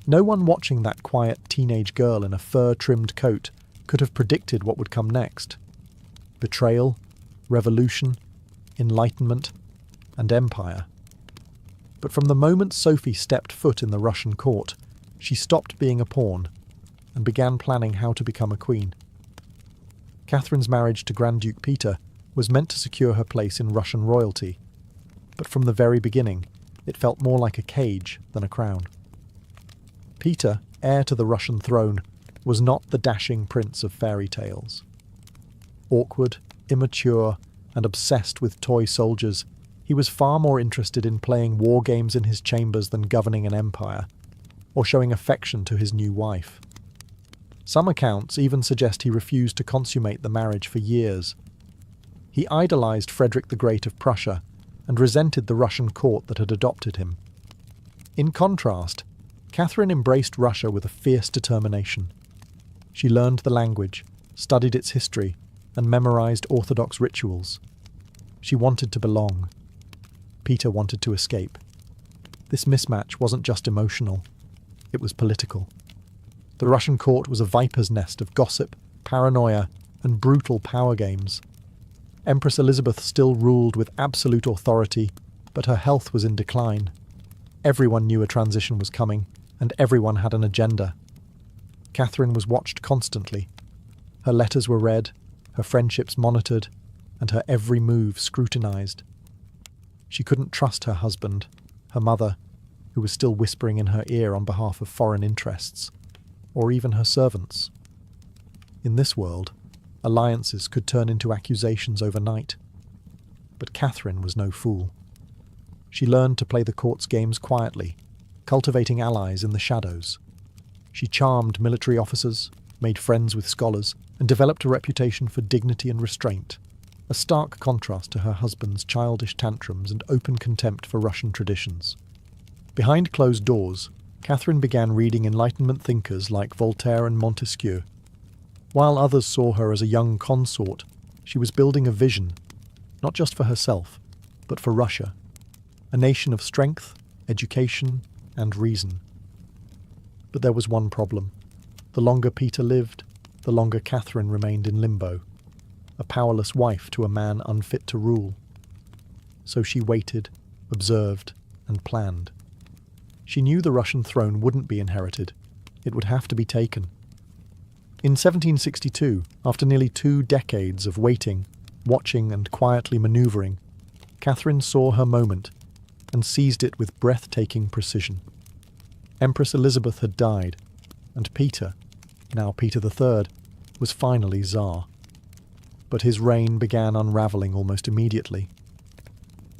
No one watching that quiet teenage girl in a fur-trimmed coat could have predicted what would come next. Betrayal, revolution, enlightenment, and empire. But from the moment Sophie stepped foot in the Russian court, she stopped being a pawn and began planning how to become a queen. Catherine's marriage to Grand Duke Peter was meant to secure her place in Russian royalty, but from the very beginning, it felt more like a cage than a crown. Peter, heir to the Russian throne, was not the dashing prince of fairy tales. Awkward, immature, and obsessed with toy soldiers, he was far more interested in playing war games in his chambers than governing an empire, or showing affection to his new wife. Some accounts even suggest he refused to consummate the marriage for years. He idolized Frederick the Great of Prussia and resented the Russian court that had adopted him. In contrast, Catherine embraced Russia with a fierce determination. She learned the language, studied its history, and memorized Orthodox rituals. She wanted to belong. Peter wanted to escape. This mismatch wasn't just emotional, it was political. The Russian court was a viper's nest of gossip, paranoia, and brutal power games. Empress Elizabeth still ruled with absolute authority, but her health was in decline. Everyone knew a transition was coming, and everyone had an agenda. Catherine was watched constantly. Her letters were read, her friendships monitored, and her every move scrutinized. She couldn't trust her husband, her mother, who was still whispering in her ear on behalf of foreign interests, or even her servants. In this world, alliances could turn into accusations overnight. But Catherine was no fool. She learned to play the court's games quietly, cultivating allies in the shadows. She charmed military officers, made friends with scholars, and developed a reputation for dignity and restraint, a stark contrast to her husband's childish tantrums and open contempt for Russian traditions. Behind closed doors, Catherine began reading Enlightenment thinkers like Voltaire and Montesquieu. While others saw her as a young consort, she was building a vision, not just for herself, but for Russia, a nation of strength, education, and reason. But there was one problem. The longer Peter lived, the longer Catherine remained in limbo, a powerless wife to a man unfit to rule. So she waited, observed, and planned. She knew the Russian throne wouldn't be inherited. It would have to be taken. In 1762, after nearly 2 decades of waiting, watching, and quietly manoeuvring, Catherine saw her moment and seized it with breathtaking precision. Empress Elizabeth had died, and Peter, now Peter III, was finally Tsar. But his reign began unravelling almost immediately.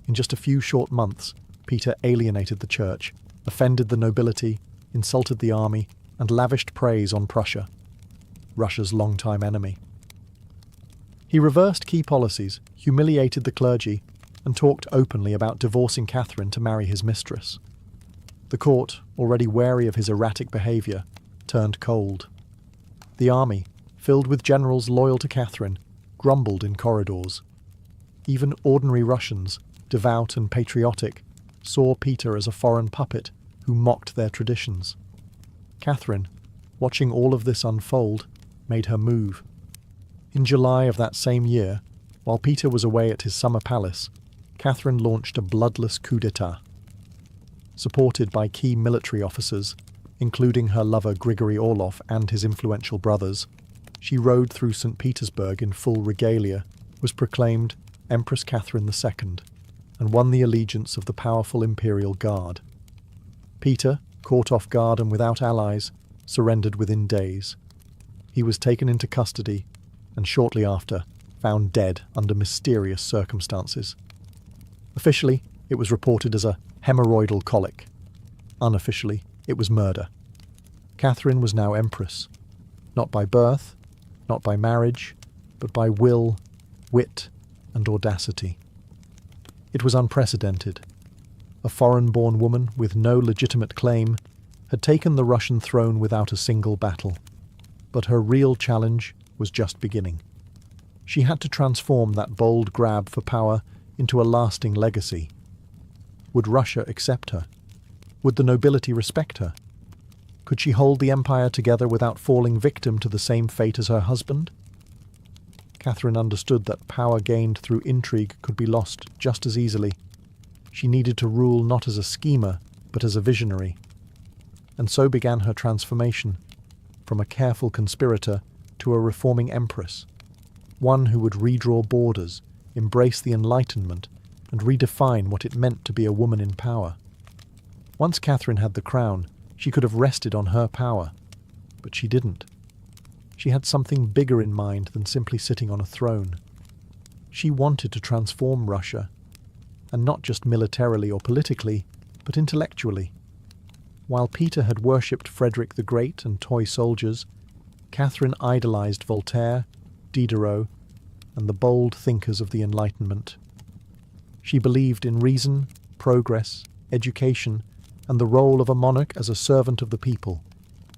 In just a few short months, Peter alienated the church, offended the nobility, insulted the army, and lavished praise on Prussia, Russia's longtime enemy. He reversed key policies, humiliated the clergy, and talked openly about divorcing Catherine to marry his mistress. The court, already wary of his erratic behaviour, turned cold. The army, filled with generals loyal to Catherine, grumbled in corridors. Even ordinary Russians, devout and patriotic, saw Peter as a foreign puppet who mocked their traditions. Catherine, watching all of this unfold, made her move. In July of that same year, while Peter was away at his summer palace, Catherine launched a bloodless coup d'etat. Supported by key military officers, including her lover Grigory Orlov and his influential brothers, she rode through St. Petersburg in full regalia, was proclaimed Empress Catherine II, and won the allegiance of the powerful Imperial Guard. Peter, caught off guard and without allies, surrendered within days. He was taken into custody, and shortly after, found dead under mysterious circumstances. Officially, it was reported as a hemorrhoidal colic. Unofficially, it was murder. Catherine was now empress, not by birth, not by marriage, but by will, wit, and audacity. It was unprecedented. A foreign-born woman with no legitimate claim had taken the Russian throne without a single battle. But her real challenge was just beginning. She had to transform that bold grab for power into a lasting legacy. Would Russia accept her? Would the nobility respect her? Could she hold the empire together without falling victim to the same fate as her husband? Catherine understood that power gained through intrigue could be lost just as easily. She needed to rule not as a schemer, but as a visionary. And so began her transformation, from a careful conspirator to a reforming empress, one who would redraw borders, embrace the Enlightenment, and redefine what it meant to be a woman in power. Once Catherine had the crown, she could have rested on her power, but she didn't. She had something bigger in mind than simply sitting on a throne. She wanted to transform Russia, and not just militarily or politically, but intellectually. While Peter had worshipped Frederick the Great and toy soldiers, Catherine idolized Voltaire, Diderot, and the bold thinkers of the Enlightenment. She believed in reason, progress, education, and the role of a monarch as a servant of the people,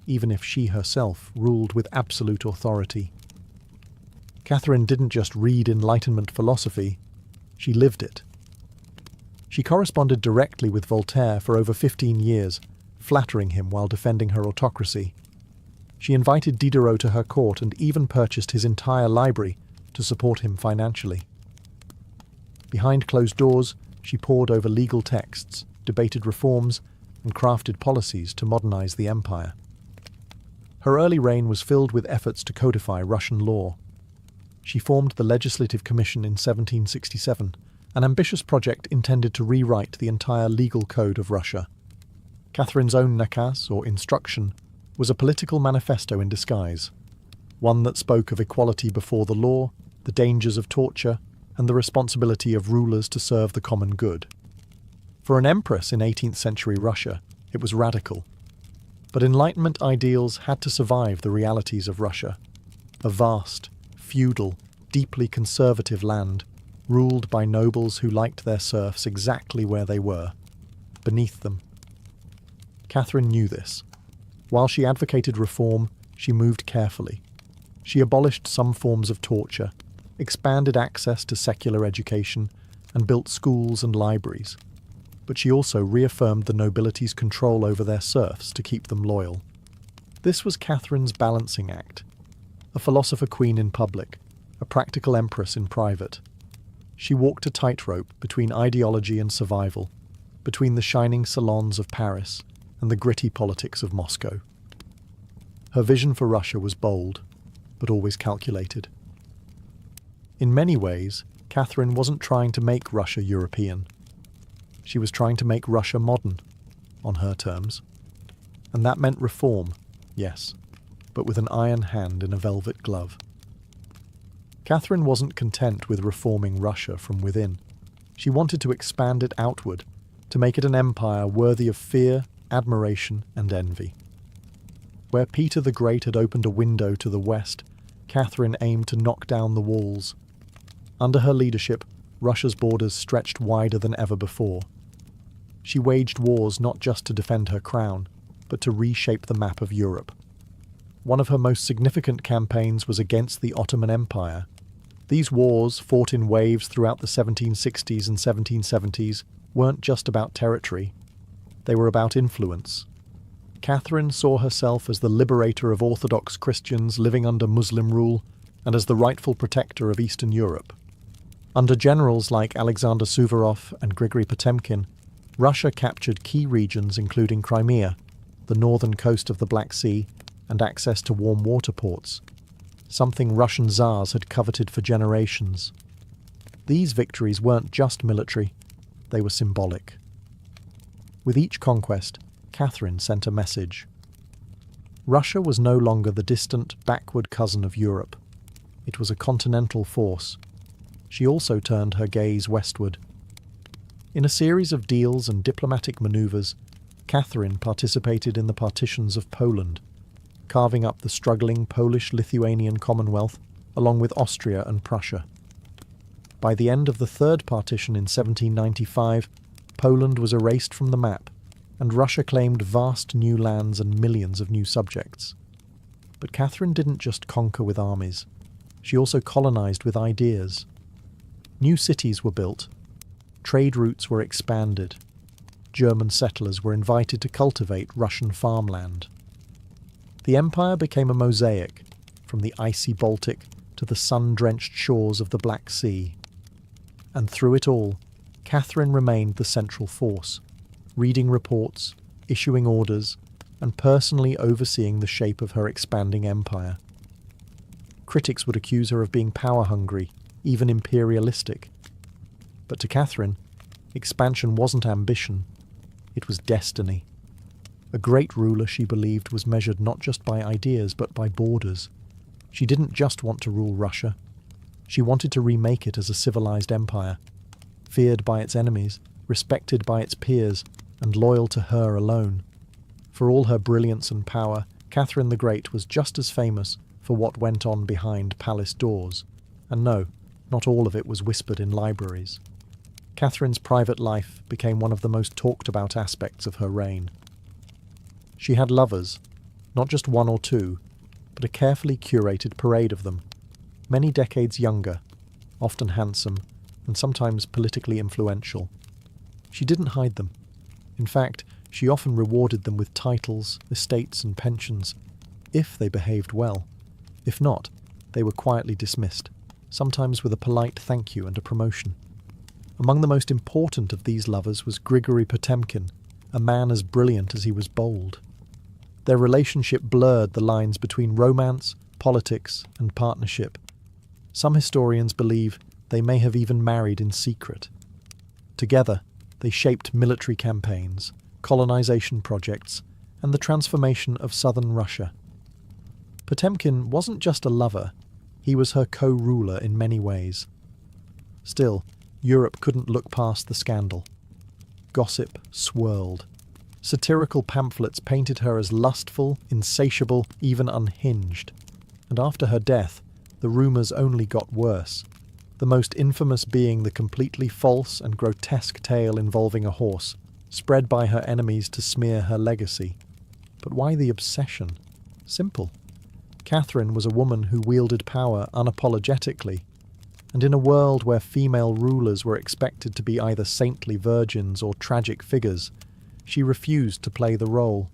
even if she herself ruled with absolute authority. Catherine didn't just read Enlightenment philosophy, she lived it. She corresponded directly with Voltaire for over 15 years, flattering him while defending her autocracy. She invited Diderot to her court and even purchased his entire library to support him financially. Behind closed doors, she pored over legal texts, debated reforms, and crafted policies to modernize the empire. Her early reign was filled with efforts to codify Russian law. She formed the Legislative Commission in 1767, an ambitious project intended to rewrite the entire legal code of Russia. Catherine's own nakaz, or instruction, was a political manifesto in disguise, one that spoke of equality before the law, the dangers of torture, and the responsibility of rulers to serve the common good. For an empress in 18th century Russia, it was radical. But Enlightenment ideals had to survive the realities of Russia, a vast, feudal, deeply conservative land, ruled by nobles who liked their serfs exactly where they were, beneath them. Catherine knew this. While she advocated reform, she moved carefully. She abolished some forms of torture, expanded access to secular education, and built schools and libraries. But she also reaffirmed the nobility's control over their serfs to keep them loyal. This was Catherine's balancing act, a philosopher queen in public, a practical empress in private. She walked a tightrope between ideology and survival, between the shining salons of Paris and the gritty politics of Moscow. Her vision for Russia was bold, but always calculated. In many ways, Catherine wasn't trying to make Russia European. She was trying to make Russia modern, on her terms. And that meant reform, yes, but with an iron hand in a velvet glove. Catherine wasn't content with reforming Russia from within. She wanted to expand it outward, to make it an empire worthy of fear, admiration, and envy. Where Peter the Great had opened a window to the west, Catherine aimed to knock down the walls. Under her leadership, Russia's borders stretched wider than ever before. She waged wars not just to defend her crown, but to reshape the map of Europe. One of her most significant campaigns was against the Ottoman Empire. These wars, fought in waves throughout the 1760s and 1770s, weren't just about territory. They were about influence. Catherine saw herself as the liberator of Orthodox Christians living under Muslim rule and as the rightful protector of Eastern Europe. Under generals like Alexander Suvorov and Grigory Potemkin, Russia captured key regions including Crimea, the northern coast of the Black Sea, and access to warm water ports, something Russian Tsars had coveted for generations. These victories weren't just military, they were symbolic. With each conquest, Catherine sent a message. Russia was no longer the distant, backward cousin of Europe. It was a continental force. She also turned her gaze westward. In a series of deals and diplomatic maneuvers, Catherine participated in the partitions of Poland, carving up the struggling Polish-Lithuanian Commonwealth along with Austria and Prussia. By the end of the Third Partition in 1795, Poland was erased from the map, and Russia claimed vast new lands and millions of new subjects. But Catherine didn't just conquer with armies. She also colonized with ideas. New cities were built. Trade routes were expanded. German settlers were invited to cultivate Russian farmland. The empire became a mosaic, from the icy Baltic to the sun-drenched shores of the Black Sea. And through it all, Catherine remained the central force, reading reports, issuing orders, and personally overseeing the shape of her expanding empire. Critics would accuse her of being power-hungry, even imperialistic. But to Catherine, expansion wasn't ambition, it was destiny. A great ruler, she believed, was measured not just by ideas but by borders. She didn't just want to rule Russia. She wanted to remake it as a civilized empire, feared by its enemies, respected by its peers, and loyal to her alone. For all her brilliance and power, Catherine the Great was just as famous for what went on behind palace doors. And no, not all of it was whispered in libraries. Catherine's private life became one of the most talked about aspects of her reign. She had lovers, not just one or two, but a carefully curated parade of them, many decades younger, often handsome, and sometimes politically influential. She didn't hide them. In fact, she often rewarded them with titles, estates, and pensions, if they behaved well. If not, they were quietly dismissed, sometimes with a polite thank you and a promotion. Among the most important of these lovers was Grigory Potemkin, a man as brilliant as he was bold. Their relationship blurred the lines between romance, politics, and partnership. Some historians believe they may have even married in secret. Together, they shaped military campaigns, colonization projects, and the transformation of southern Russia. Potemkin wasn't just a lover, he was her co-ruler in many ways. Still, Europe couldn't look past the scandal. Gossip swirled. Satirical pamphlets painted her as lustful, insatiable, even unhinged. And after her death, the rumours only got worse, the most infamous being the completely false and grotesque tale involving a horse, spread by her enemies to smear her legacy. But why the obsession? Simple. Catherine was a woman who wielded power unapologetically, and in a world where female rulers were expected to be either saintly virgins or tragic figures, she refused to play the role.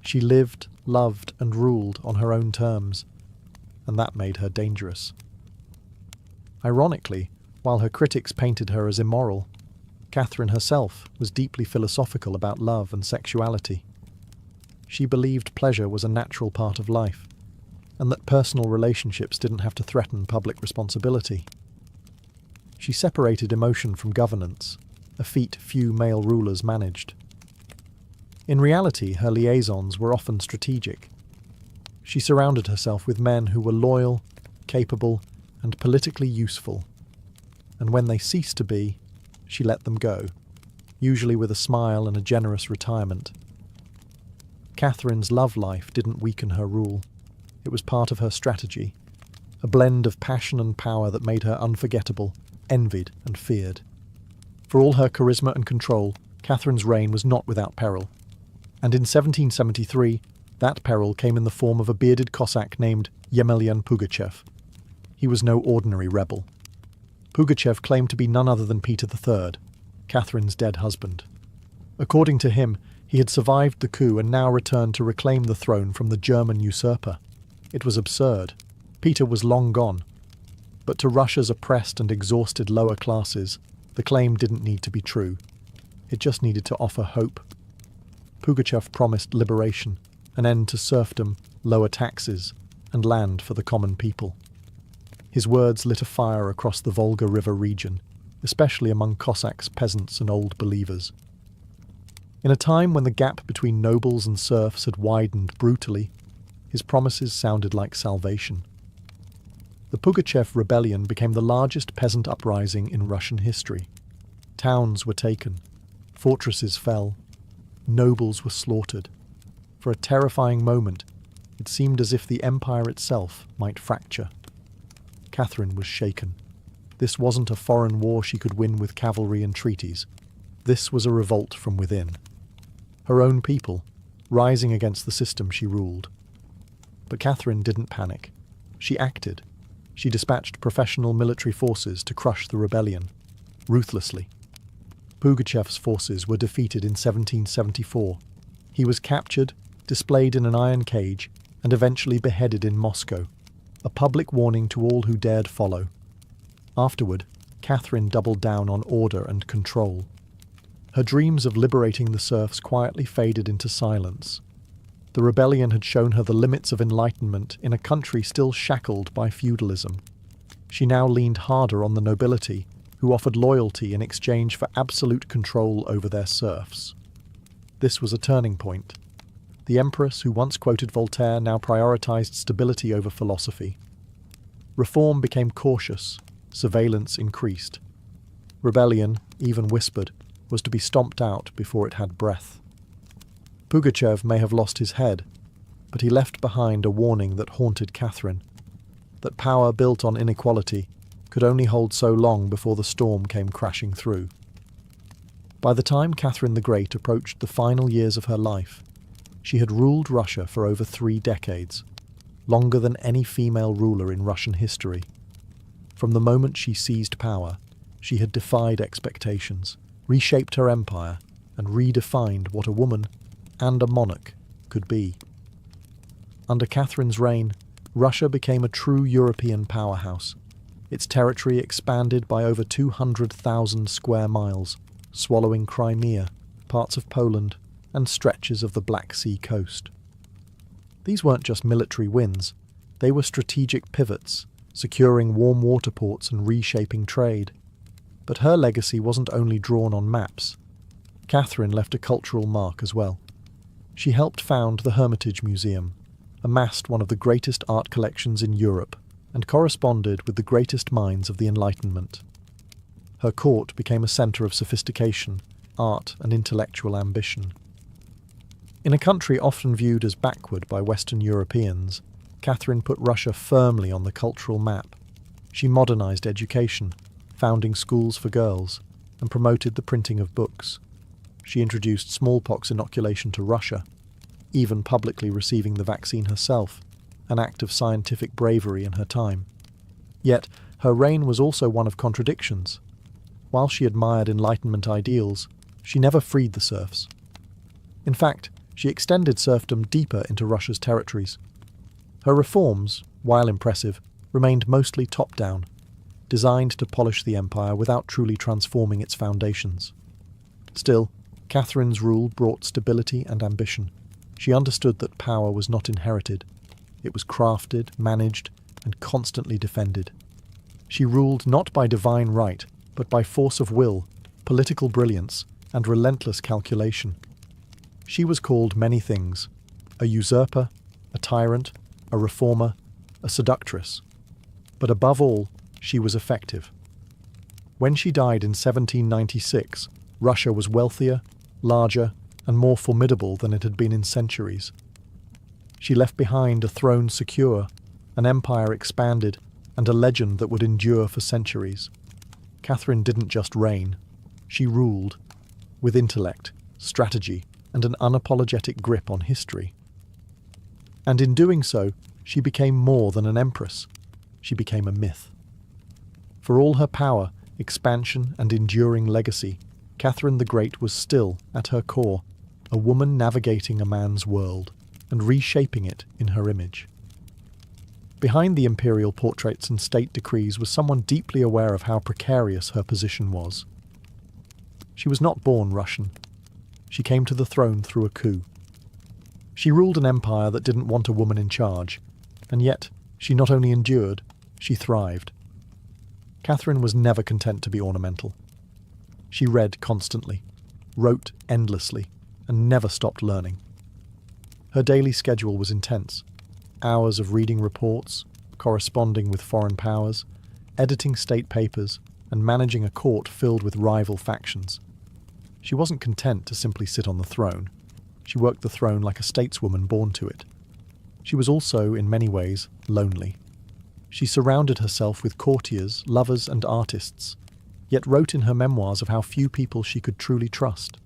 She lived, loved, and ruled on her own terms, and that made her dangerous. Ironically, while her critics painted her as immoral, Catherine herself was deeply philosophical about love and sexuality. She believed pleasure was a natural part of life, and that personal relationships didn't have to threaten public responsibility. She separated emotion from governance, a feat few male rulers managed. In reality, her liaisons were often strategic. She surrounded herself with men who were loyal, capable, and politically useful. And when they ceased to be, she let them go, usually with a smile and a generous retirement. Catherine's love life didn't weaken her rule. It was part of her strategy, a blend of passion and power that made her unforgettable, envied and feared. For all her charisma and control, Catherine's reign was not without peril. And in 1773, that peril came in the form of a bearded Cossack named Yemelyan Pugachev. He was no ordinary rebel. Pugachev claimed to be none other than Peter III, Catherine's dead husband. According to him, he had survived the coup and now returned to reclaim the throne from the German usurper. It was absurd. Peter was long gone. But to Russia's oppressed and exhausted lower classes, the claim didn't need to be true. It just needed to offer hope. Pugachev promised liberation, an end to serfdom, lower taxes, and land for the common people. His words lit a fire across the Volga River region, especially among Cossacks, peasants, and old believers. In a time when the gap between nobles and serfs had widened brutally, his promises sounded like salvation. The Pugachev rebellion became the largest peasant uprising in Russian history. Towns were taken, fortresses fell, Nobles were slaughtered. For a terrifying moment, it seemed as if the empire itself might fracture. Catherine was shaken. This wasn't a foreign war she could win with cavalry and treaties. This was a revolt from within. Her own people, rising against the system she ruled. But Catherine didn't panic. She acted. She dispatched professional military forces to crush the rebellion, ruthlessly. Pugachev's forces were defeated in 1774. He was captured, displayed in an iron cage, and eventually beheaded in Moscow, a public warning to all who dared follow. Afterward, Catherine doubled down on order and control. Her dreams of liberating the serfs quietly faded into silence. The rebellion had shown her the limits of enlightenment in a country still shackled by feudalism. She now leaned harder on the nobility, who offered loyalty in exchange for absolute control over their serfs. This was a turning point. The empress who once quoted Voltaire now prioritized stability over philosophy. Reform became cautious, surveillance increased. Rebellion, even whispered, was to be stomped out before it had breath. Pugachev may have lost his head, but he left behind a warning that haunted Catherine, that power built on inequality could only hold so long before the storm came crashing through. By the time Catherine the Great approached the final years of her life, she had ruled Russia for over 3 decades, longer than any female ruler in Russian history. From the moment she seized power, she had defied expectations, reshaped her empire, and redefined what a woman and a monarch could be. Under Catherine's reign, Russia became a true European powerhouse. Its territory expanded by over 200,000 square miles, swallowing Crimea, parts of Poland, and stretches of the Black Sea coast. These weren't just military wins, they were strategic pivots, securing warm water ports and reshaping trade. But her legacy wasn't only drawn on maps. Catherine left a cultural mark as well. She helped found the Hermitage Museum, amassed one of the greatest art collections in Europe, and corresponded with the greatest minds of the Enlightenment. Her court became a centre of sophistication, art, and intellectual ambition. In a country often viewed as backward by Western Europeans, Catherine put Russia firmly on the cultural map. She modernised education, founding schools for girls, and promoted the printing of books. She introduced smallpox inoculation to Russia, even publicly receiving the vaccine herself, an act of scientific bravery in her time. Yet, her reign was also one of contradictions. While she admired Enlightenment ideals, she never freed the serfs. In fact, she extended serfdom deeper into Russia's territories. Her reforms, while impressive, remained mostly top-down, designed to polish the empire without truly transforming its foundations. Still, Catherine's rule brought stability and ambition. She understood that power was not inherited. It was crafted, managed, and constantly defended. She ruled not by divine right, but by force of will, political brilliance, and relentless calculation. She was called many things: a usurper, a tyrant, a reformer, a seductress. But above all, she was effective. When she died in 1796, Russia was wealthier, larger, and more formidable than it had been in centuries. She left behind a throne secure, an empire expanded, and a legend that would endure for centuries. Catherine didn't just reign, she ruled, with intellect, strategy, and an unapologetic grip on history. And in doing so, she became more than an empress. She became a myth. For all her power, expansion, and enduring legacy, Catherine the Great was still, at her core, a woman navigating a man's world and reshaping it in her image. Behind the imperial portraits and state decrees was someone deeply aware of how precarious her position was. She was not born Russian. She came to the throne through a coup. She ruled an empire that didn't want a woman in charge, and yet she not only endured, she thrived. Catherine was never content to be ornamental. She read constantly, wrote endlessly, and never stopped learning. Her daily schedule was intense. Hours of reading reports, corresponding with foreign powers, editing state papers, and managing a court filled with rival factions. She wasn't content to simply sit on the throne. She worked the throne like a stateswoman born to it. She was also, in many ways, lonely. She surrounded herself with courtiers, lovers, and artists, yet wrote in her memoirs of how few people she could truly trust.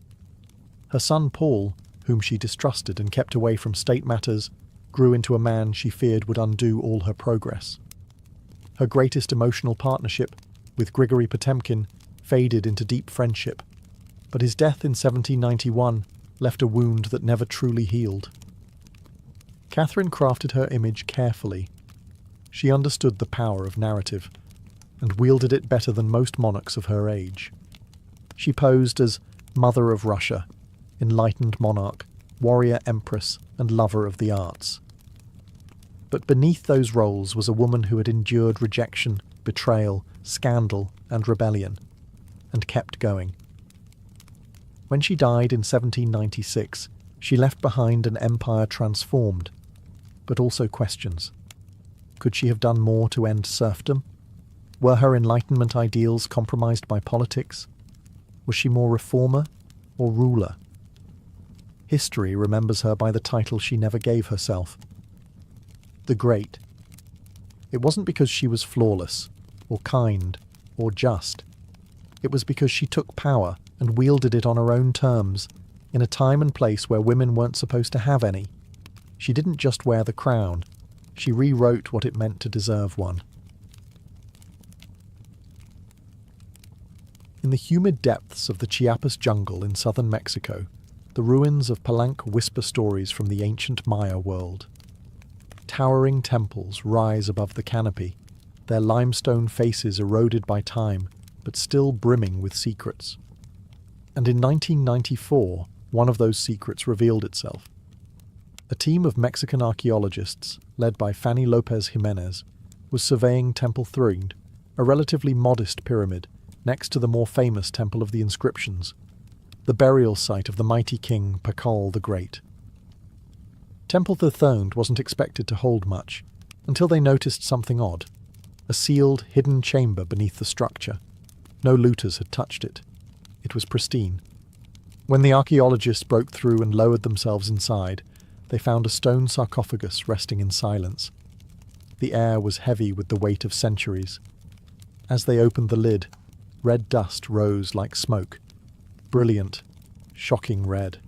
Her son Paul, whom she distrusted and kept away from state matters, grew into a man she feared would undo all her progress. Her greatest emotional partnership, with Grigory Potemkin, faded into deep friendship, but his death in 1791 left a wound that never truly healed. Catherine crafted her image carefully. She understood the power of narrative, and wielded it better than most monarchs of her age. She posed as Mother of Russia, enlightened monarch, warrior empress, and lover of the arts. But beneath those roles was a woman who had endured rejection, betrayal, scandal, and rebellion, and kept going. When she died in 1796, she left behind an empire transformed, but also questions. Could she have done more to end serfdom? Were her Enlightenment ideals compromised by politics? Was she more reformer or ruler? History remembers her by the title she never gave herself, the Great. It wasn't because she was flawless, or kind, or just. It was because she took power and wielded it on her own terms, in a time and place where women weren't supposed to have any. She didn't just wear the crown, she rewrote what it meant to deserve one. In the humid depths of the Chiapas jungle in southern Mexico, the ruins of Palenque whisper stories from the ancient Maya world. Towering temples rise above the canopy, their limestone faces eroded by time, but still brimming with secrets. And in 1994, one of those secrets revealed itself. A team of Mexican archaeologists, led by Fanny Lopez Jimenez, was surveying Temple 3, a relatively modest pyramid, next to the more famous Temple of the Inscriptions, the burial site of the mighty king Pakal the Great. Temple 3 wasn't expected to hold much, until they noticed something odd, a sealed, hidden chamber beneath the structure. No looters had touched it. It was pristine. When the archaeologists broke through and lowered themselves inside, they found a stone sarcophagus resting in silence. The air was heavy with the weight of centuries. As they opened the lid, red dust rose like smoke. Brilliant, shocking red.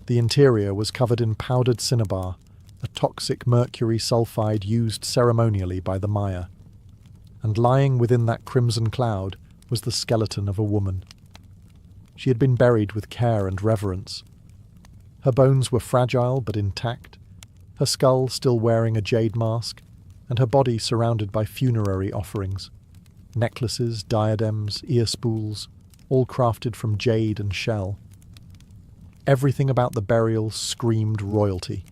The interior was covered in powdered cinnabar, a toxic mercury sulfide used ceremonially by the Maya. And lying within that crimson cloud was the skeleton of a woman. She had been buried with care and reverence. Her bones were fragile but intact, her skull still wearing a jade mask, and her body surrounded by funerary offerings. Necklaces, diadems, ear spools, all crafted from jade and shell. Everything about the burial screamed royalty.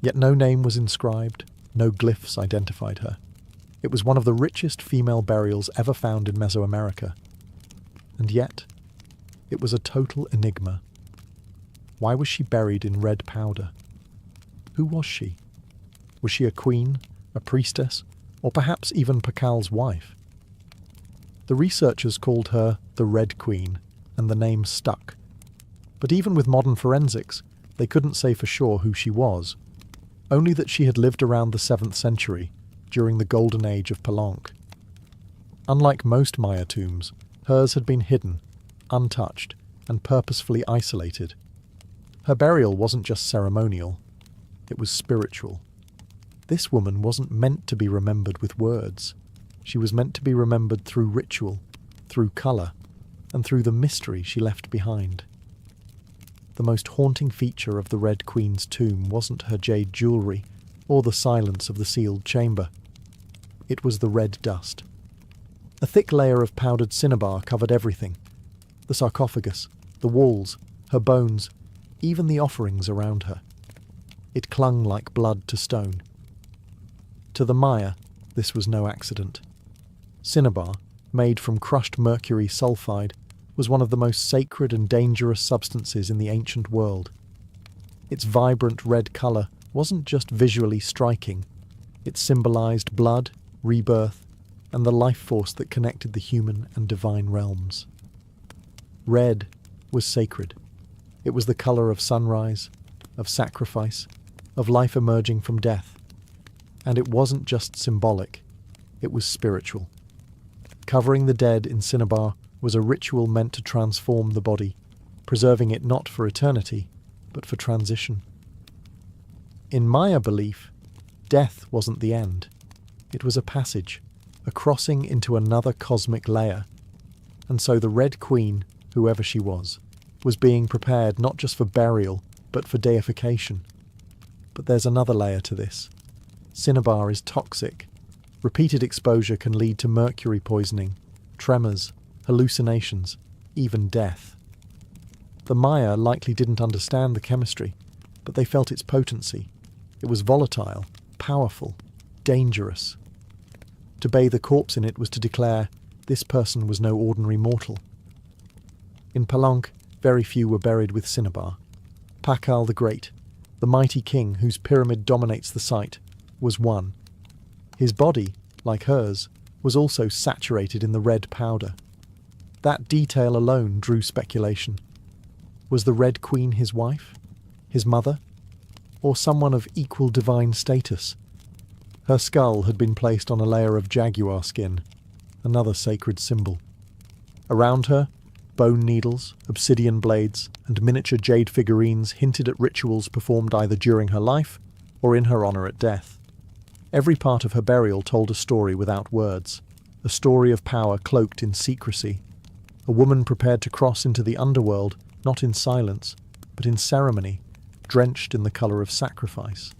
Yet no name was inscribed, no glyphs identified her. It was one of the richest female burials ever found in Mesoamerica. And yet, it was a total enigma. Why was she buried in red powder? Who was she? Was she a queen, a priestess, or perhaps even Pakal's wife? The researchers called her the Red Queen, and the name stuck. But even with modern forensics, they couldn't say for sure who she was, only that she had lived around the 7th century, during the golden age of Palenque. Unlike most Maya tombs, hers had been hidden, untouched, and purposefully isolated. Her burial wasn't just ceremonial, it was spiritual. This woman wasn't meant to be remembered with words. She was meant to be remembered through ritual, through colour, and through the mystery she left behind. The most haunting feature of the Red Queen's tomb wasn't her jade jewellery, or the silence of the sealed chamber. It was the red dust. A thick layer of powdered cinnabar covered everything. The sarcophagus, the walls, her bones, even the offerings around her. It clung like blood to stone. To the Maya, this was no accident. Cinnabar, made from crushed mercury sulfide, was one of the most sacred and dangerous substances in the ancient world. Its vibrant red colour wasn't just visually striking, it symbolised blood, rebirth, and the life force that connected the human and divine realms. Red was sacred. It was the colour of sunrise, of sacrifice, of life emerging from death. And it wasn't just symbolic, it was spiritual. Covering the dead in cinnabar was a ritual meant to transform the body, preserving it not for eternity, but for transition. In Maya belief, death wasn't the end. It was a passage, a crossing into another cosmic layer. And so the Red Queen, whoever she was being prepared not just for burial, but for deification. But there's another layer to this. Cinnabar is toxic. Repeated exposure can lead to mercury poisoning, tremors, hallucinations, even death. The Maya likely didn't understand the chemistry, but they felt its potency. It was volatile, powerful, dangerous. To bathe a corpse in it was to declare this person was no ordinary mortal. In Palenque, very few were buried with cinnabar. Pakal the Great, the mighty king whose pyramid dominates the site, was one. His body, like hers, was also saturated in the red powder. That detail alone drew speculation. Was the Red Queen his wife, his mother, or someone of equal divine status? Her skull had been placed on a layer of jaguar skin, another sacred symbol. Around her, bone needles, obsidian blades, and miniature jade figurines hinted at rituals performed either during her life or in her honour at death. Every part of her burial told a story without words, a story of power cloaked in secrecy, a woman prepared to cross into the underworld, not in silence, but in ceremony, drenched in the colour of sacrifice.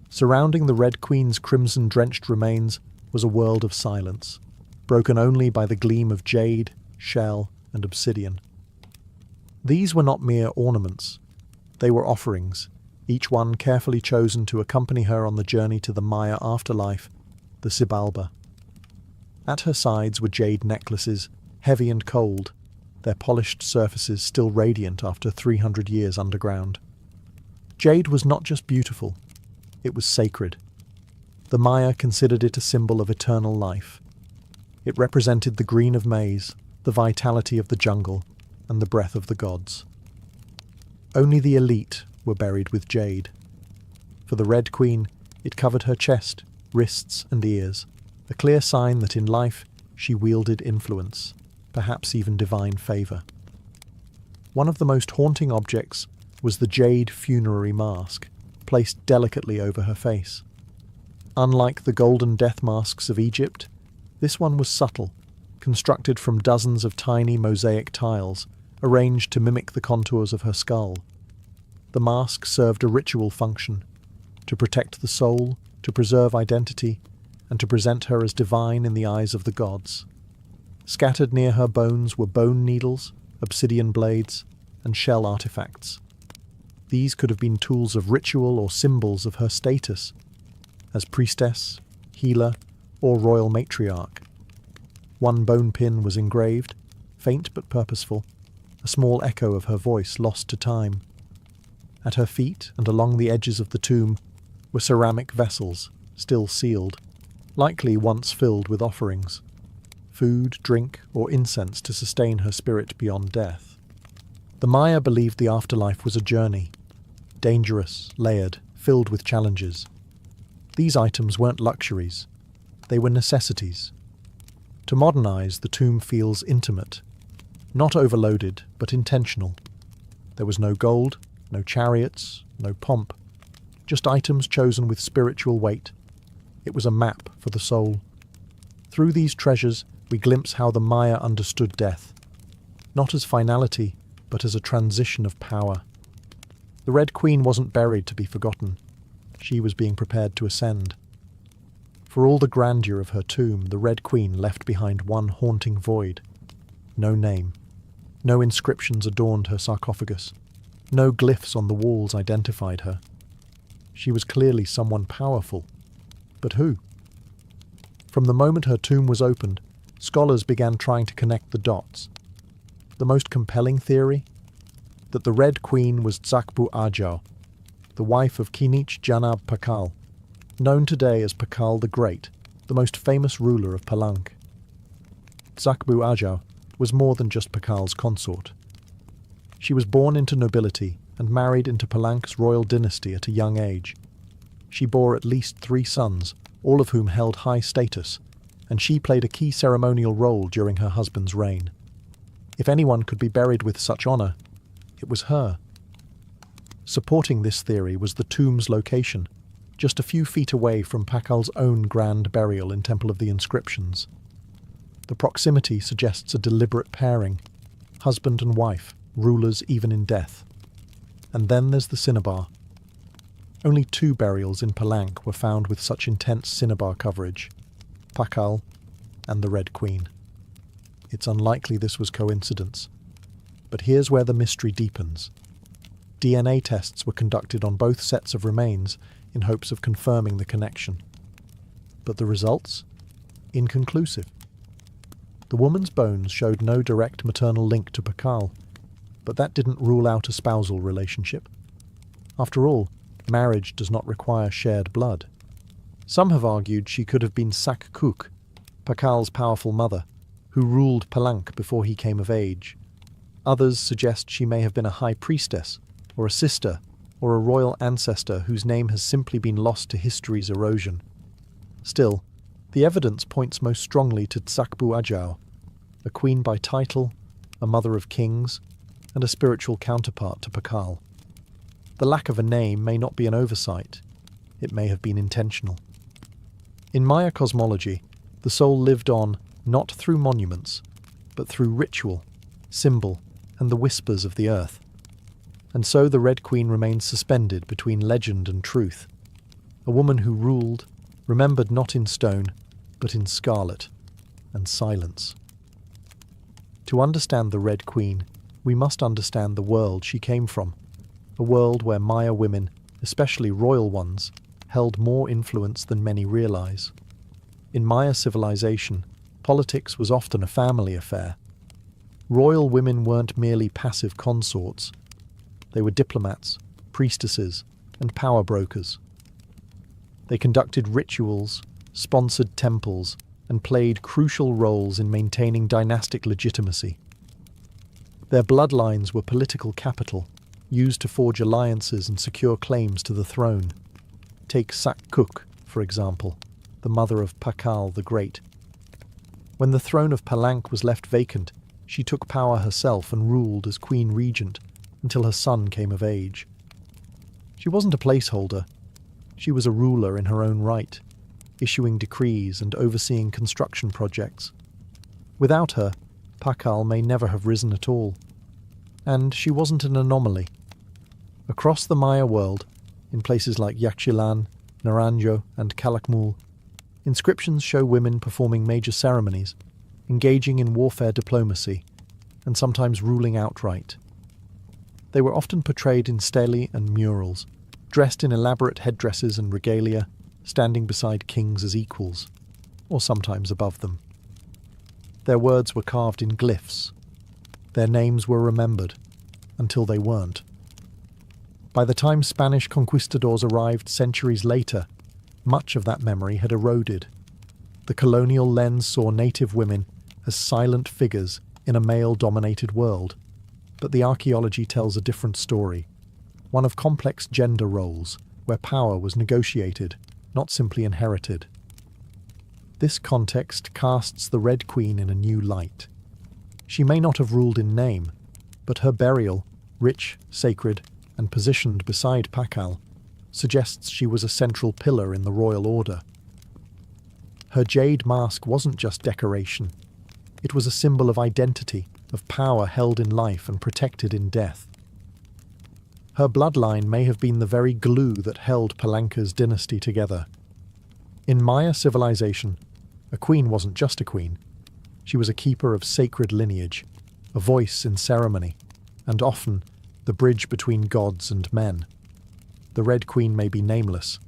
Surrounding the Red Queen's crimson-drenched remains was a world of silence, broken only by the gleam of jade, shell, and obsidian. These were not mere ornaments. They were offerings, each one carefully chosen to accompany her on the journey to the Maya afterlife, the Xibalba. At her sides were jade necklaces, heavy and cold, their polished surfaces still radiant after 300 years underground. Jade was not just beautiful, it was sacred. The Maya considered it a symbol of eternal life. It represented the green of maize, the vitality of the jungle, and the breath of the gods. Only the elite were buried with jade. For the Red Queen, it covered her chest, wrists, and ears, a clear sign that in life she wielded influence, perhaps even divine favour. One of the most haunting objects was the jade funerary mask, placed delicately over her face. Unlike the golden death masks of Egypt, this one was subtle, constructed from dozens of tiny mosaic tiles, arranged to mimic the contours of her skull. The mask served a ritual function, to protect the soul, to preserve identity, and to present her as divine in the eyes of the gods. Scattered near her bones were bone needles, obsidian blades, and shell artifacts. These could have been tools of ritual or symbols of her status, as priestess, healer, or royal matriarch. One bone pin was engraved, faint but purposeful, a small echo of her voice lost to time. At her feet and along the edges of the tomb were ceramic vessels, still sealed, likely once filled with offerings, food, drink, or incense to sustain her spirit beyond death. The Maya believed the afterlife was a journey, dangerous, layered, filled with challenges. These items weren't luxuries, they were necessities. To modernize, the tomb feels intimate, not overloaded, but intentional. There was no gold, no chariots, no pomp, just items chosen with spiritual weight. It was a map for the soul. Through these treasures, we glimpse how the Maya understood death, not as finality, but as a transition of power. The Red Queen wasn't buried to be forgotten. She was being prepared to ascend. For all the grandeur of her tomb, the Red Queen left behind one haunting void. No name. No inscriptions adorned her sarcophagus. No glyphs on the walls identified her. She was clearly someone powerful. But who? From the moment her tomb was opened, scholars began trying to connect the dots. The most compelling theory? That the Red Queen was Zakbu Ajau, the wife of Kinich Janab Pakal, known today as Pakal the Great, the most famous ruler of Palenque. Zakbu Ajau was more than just Pakal's consort. She was born into nobility and married into Palank's royal dynasty at a young age. She bore at least 3 sons, all of whom held high status, and she played a key ceremonial role during her husband's reign. If anyone could be buried with such honour, it was her. Supporting this theory was the tomb's location, just a few feet away from Pakal's own grand burial in Temple of the Inscriptions. The proximity suggests a deliberate pairing, husband and wife, rulers even in death. And then there's the cinnabar. Only 2 burials in Palank were found with such intense cinnabar coverage, Pakal and the Red Queen. It's unlikely this was coincidence. But here's where the mystery deepens. DNA tests were conducted on both sets of remains in hopes of confirming the connection. But the results? Inconclusive. The woman's bones showed no direct maternal link to Pakal, but that didn't rule out a spousal relationship. After all, marriage does not require shared blood. Some have argued she could have been Sak Kuk, Pakal's powerful mother, who ruled Palank before he came of age. Others suggest she may have been a high priestess, or a sister, or a royal ancestor whose name has simply been lost to history's erosion. Still, the evidence points most strongly to Tsakbu Ajau, a queen by title, a mother of kings, and a spiritual counterpart to Pakal. The lack of a name may not be an oversight. It may have been intentional. In Maya cosmology, the soul lived on not through monuments, but through ritual, symbol, and the whispers of the earth. And so the Red Queen remains suspended between legend and truth, a woman who ruled, remembered not in stone, but in scarlet and silence. To understand the Red Queen, we must understand the world she came from, a world where Maya women, especially royal ones, held more influence than many realize. In Maya civilization, politics was often a family affair. Royal women weren't merely passive consorts. They were diplomats, priestesses, and power brokers. They conducted rituals, sponsored temples, and played crucial roles in maintaining dynastic legitimacy. Their bloodlines were political capital, used to forge alliances and secure claims to the throne. Take Sak Kuk, for example, the mother of Pakal the Great. When the throne of Palank was left vacant, she took power herself and ruled as queen regent until her son came of age. She wasn't a placeholder. She was a ruler in her own right, issuing decrees and overseeing construction projects. Without her, Pakal may never have risen at all. And she wasn't an anomaly. Across the Maya world, in places like Yaxchilan, Naranjo, and Calakmul, inscriptions show women performing major ceremonies, engaging in warfare diplomacy, and sometimes ruling outright. They were often portrayed in stelae and murals, dressed in elaborate headdresses and regalia, standing beside kings as equals, or sometimes above them. Their words were carved in glyphs. Their names were remembered, until they weren't. By the time Spanish conquistadors arrived centuries later, much of that memory had eroded. The colonial lens saw native women as silent figures in a male-dominated world, but the archaeology tells a different story, one of complex gender roles, where power was negotiated, not simply inherited. This context casts the Red Queen in a new light. She may not have ruled in name, but her burial, rich, sacred, and positioned beside Pakal, suggests she was a central pillar in the royal order. Her jade mask wasn't just decoration. It was a symbol of identity, of power held in life and protected in death. Her bloodline may have been the very glue that held Palanka's dynasty together. In Maya civilization, a queen wasn't just a queen. She was a keeper of sacred lineage, a voice in ceremony, and often the bridge between gods and men. The Red Queen may be nameless,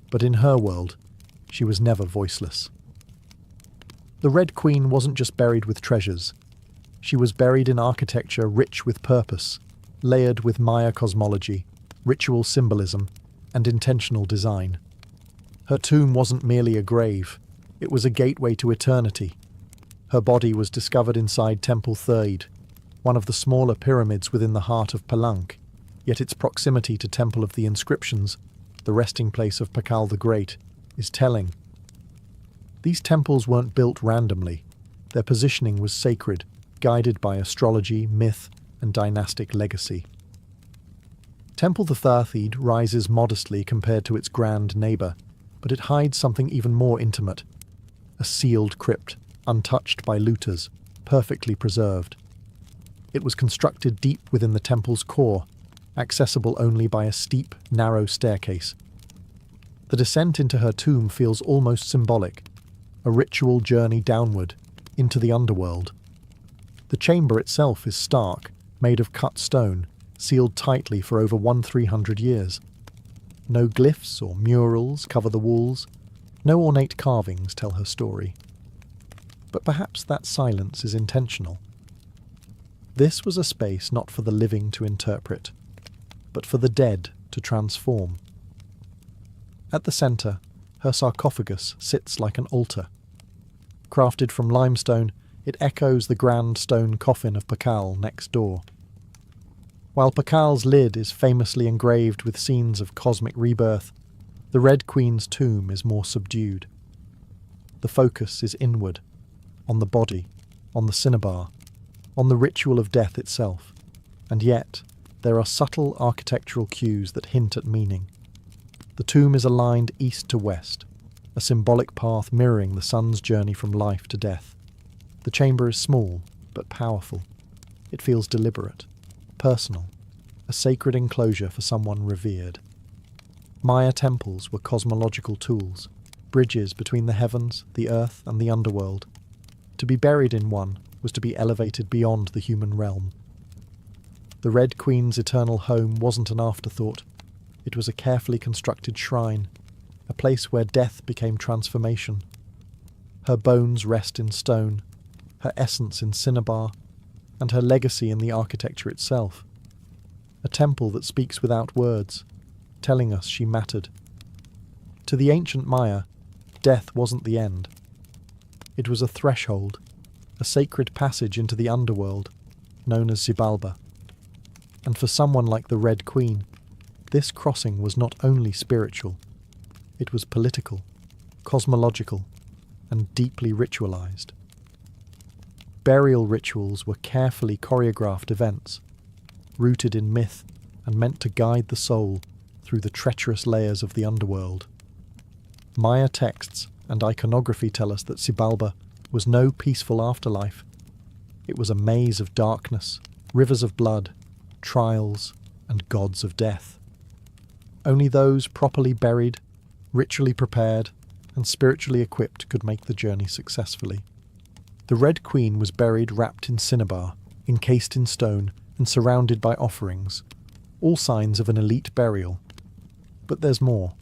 but in her world, she was never voiceless. The Red Queen wasn't just buried with treasures. She was buried in architecture rich with purpose, layered with Maya cosmology, ritual symbolism, and intentional design. Her tomb wasn't merely a grave, it was a gateway to eternity. Her body was discovered inside Temple Third, one of the smaller pyramids within the heart of Palenque, yet its proximity to Temple of the Inscriptions, the resting place of Pakal the Great, is telling. These temples weren't built randomly. Their positioning was sacred, guided by astrology, myth, and dynastic legacy. Temple the Thirthiid rises modestly compared to its grand neighbour, but it hides something even more intimate. A sealed crypt, untouched by looters, perfectly preserved. It was constructed deep within the temple's core, accessible only by a steep, narrow staircase. The descent into her tomb feels almost symbolic, a ritual journey downward, into the underworld. The chamber itself is stark, made of cut stone, sealed tightly for over 1,300 years. No glyphs or murals cover the walls, no ornate carvings tell her story. But perhaps that silence is intentional. This was a space not for the living to interpret, but for the dead to transform. At the centre, her sarcophagus sits like an altar. Crafted from limestone, it echoes the grand stone coffin of Pakal next door. While Pakal's lid is famously engraved with scenes of cosmic rebirth, the Red Queen's tomb is more subdued. The focus is inward, on the body, on the cinnabar, on the ritual of death itself, and yet there are subtle architectural cues that hint at meaning. The tomb is aligned east to west, a symbolic path mirroring the sun's journey from life to death. The chamber is small, but powerful. It feels deliberate, personal, a sacred enclosure for someone revered. Maya temples were cosmological tools, bridges between the heavens, the earth, and the underworld. To be buried in one was to be elevated beyond the human realm. The Red Queen's eternal home wasn't an afterthought. It was a carefully constructed shrine, a place where death became transformation. Her bones rest in stone, her essence in cinnabar, and her legacy in the architecture itself. A temple that speaks without words, telling us she mattered. To the ancient Maya, death wasn't the end. It was a threshold, a sacred passage into the underworld, known as Xibalba. And for someone like the Red Queen, this crossing was not only spiritual, it was political, cosmological, and deeply ritualized. Burial rituals were carefully choreographed events, rooted in myth and meant to guide the soul through the treacherous layers of the underworld. Maya texts and iconography tell us that Xibalba was no peaceful afterlife. It was a maze of darkness, rivers of blood, trials, and gods of death. Only those properly buried, ritually prepared, and spiritually equipped could make the journey successfully. The Red Queen was buried wrapped in cinnabar, encased in stone, and surrounded by offerings, all signs of an elite burial. But there's more.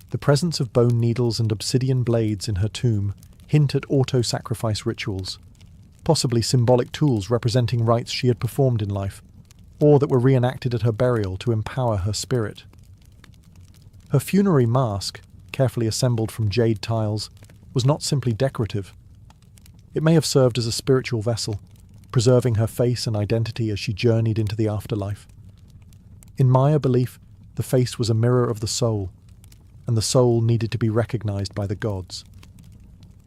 The presence of bone needles and obsidian blades in her tomb hint at auto-sacrifice rituals, possibly symbolic tools representing rites she had performed in life, or that were reenacted at her burial to empower her spirit. Her funerary mask, carefully assembled from jade tiles, was not simply decorative. It may have served as a spiritual vessel, preserving her face and identity as she journeyed into the afterlife. In Maya belief, the face was a mirror of the soul, and the soul needed to be recognized by the gods.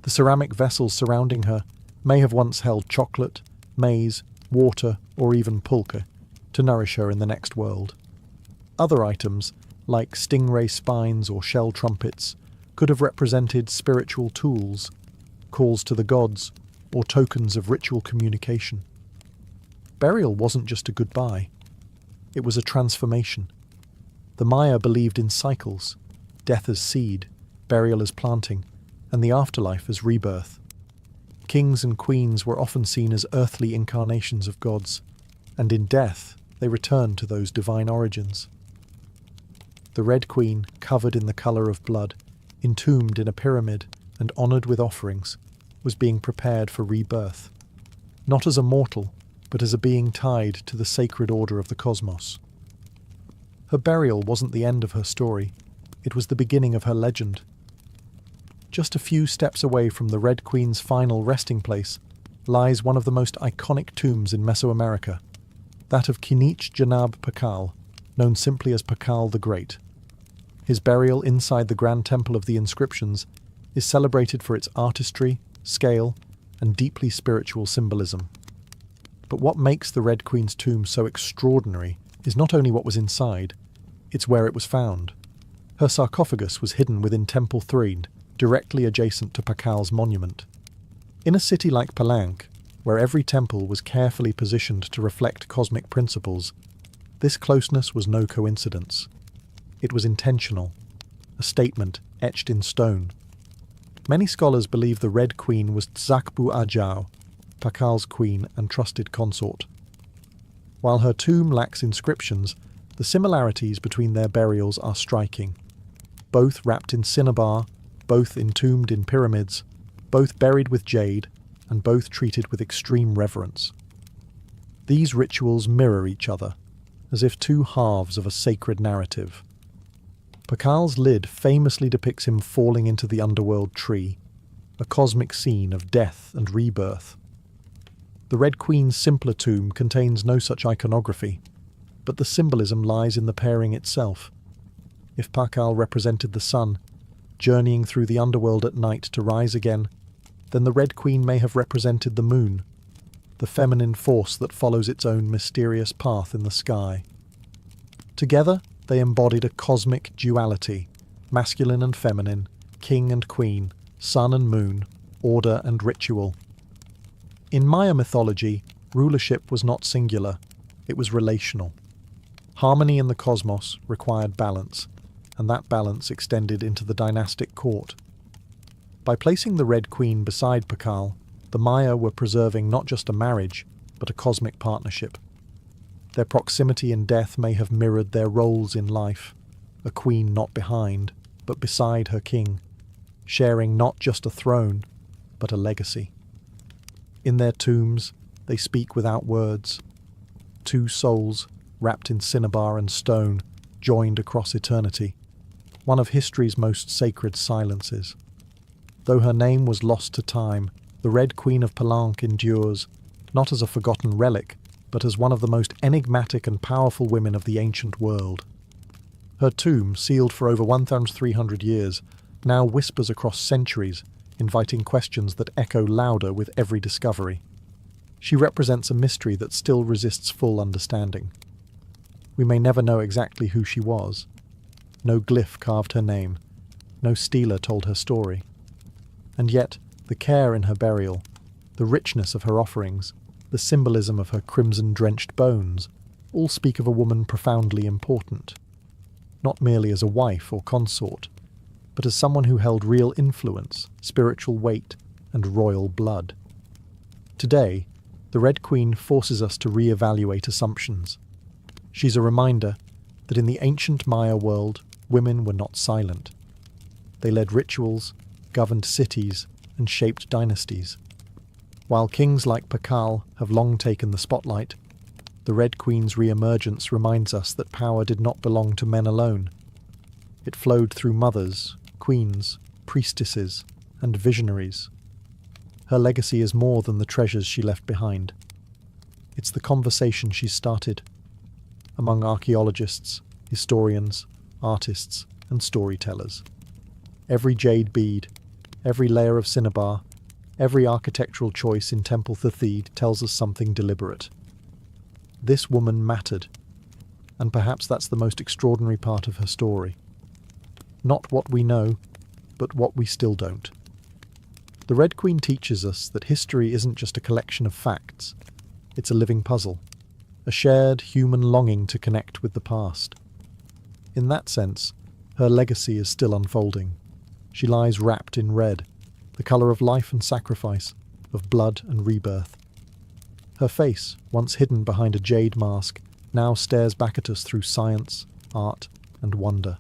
The ceramic vessels surrounding her may have once held chocolate, maize, water, or even pulque, to nourish her in the next world. Other items, like stingray spines or shell trumpets, could have represented spiritual tools, calls to the gods, or tokens of ritual communication. Burial wasn't just a goodbye. It was a transformation. The Maya believed in cycles, death as seed, burial as planting, and the afterlife as rebirth. Kings and queens were often seen as earthly incarnations of gods, and in death they returned to those divine origins. The Red Queen, covered in the colour of blood, entombed in a pyramid and honoured with offerings, was being prepared for rebirth, not as a mortal, but as a being tied to the sacred order of the cosmos. Her burial wasn't the end of her story, it was the beginning of her legend. Just a few steps away from the Red Queen's final resting place, lies one of the most iconic tombs in Mesoamerica, that of Kinich Janab Pakal, known simply as Pakal the Great. His burial inside the Grand Temple of the Inscriptions is celebrated for its artistry, scale, and deeply spiritual symbolism. But what makes the Red Queen's tomb so extraordinary is not only what was inside, it's where it was found. Her sarcophagus was hidden within Temple 3, directly adjacent to Pakal's monument. In a city like Palenque, where every temple was carefully positioned to reflect cosmic principles, this closeness was no coincidence. It was intentional, a statement etched in stone. Many scholars believe the Red Queen was Tzakbu Ajao, Pakal's queen and trusted consort. While her tomb lacks inscriptions, the similarities between their burials are striking. Both wrapped in cinnabar, both entombed in pyramids, both buried with jade, and both treated with extreme reverence. These rituals mirror each other, as if two halves of a sacred narrative. Pakal's lid famously depicts him falling into the underworld tree, a cosmic scene of death and rebirth. The Red Queen's simpler tomb contains no such iconography, but the symbolism lies in the pairing itself. If Pakal represented the sun, journeying through the underworld at night to rise again, then the Red Queen may have represented the moon, the feminine force that follows its own mysterious path in the sky. Together, they embodied a cosmic duality, masculine and feminine, king and queen, sun and moon, order and ritual. In Maya mythology, rulership was not singular, it was relational. Harmony in the cosmos required balance, and that balance extended into the dynastic court. By placing the Red Queen beside Pakal, the Maya were preserving not just a marriage, but a cosmic partnership. Their proximity in death may have mirrored their roles in life, a queen not behind, but beside her king, sharing not just a throne, but a legacy. In their tombs, they speak without words. Two souls, wrapped in cinnabar and stone, joined across eternity, one of history's most sacred silences. Though her name was lost to time, the Red Queen of Palenque endures, not as a forgotten relic, but as one of the most enigmatic and powerful women of the ancient world. Her tomb, sealed for over 1,300 years, now whispers across centuries, inviting questions that echo louder with every discovery. She represents a mystery that still resists full understanding. We may never know exactly who she was. No glyph carved her name. No stela told her story. And yet, the care in her burial, the richness of her offerings, the symbolism of her crimson-drenched bones, all speak of a woman profoundly important. Not merely as a wife or consort, but as someone who held real influence, spiritual weight, and royal blood. Today, the Red Queen forces us to re-evaluate assumptions. She's a reminder that in the ancient Maya world, women were not silent. They led rituals, governed cities, and shaped dynasties. While kings like Pakal have long taken the spotlight, the Red Queen's re-emergence reminds us that power did not belong to men alone. It flowed through mothers, queens, priestesses, and visionaries. Her legacy is more than the treasures she left behind. It's the conversation she started among archaeologists, historians, artists, and storytellers. Every jade bead, every layer of cinnabar, every architectural choice in Temple Thathid tells us something deliberate. This woman mattered, and perhaps that's the most extraordinary part of her story. Not what we know, but what we still don't. The Red Queen teaches us that history isn't just a collection of facts, it's a living puzzle, a shared human longing to connect with the past. In that sense, her legacy is still unfolding. She lies wrapped in red, the colour of life and sacrifice, of blood and rebirth. Her face, once hidden behind a jade mask, now stares back at us through science, art, and wonder.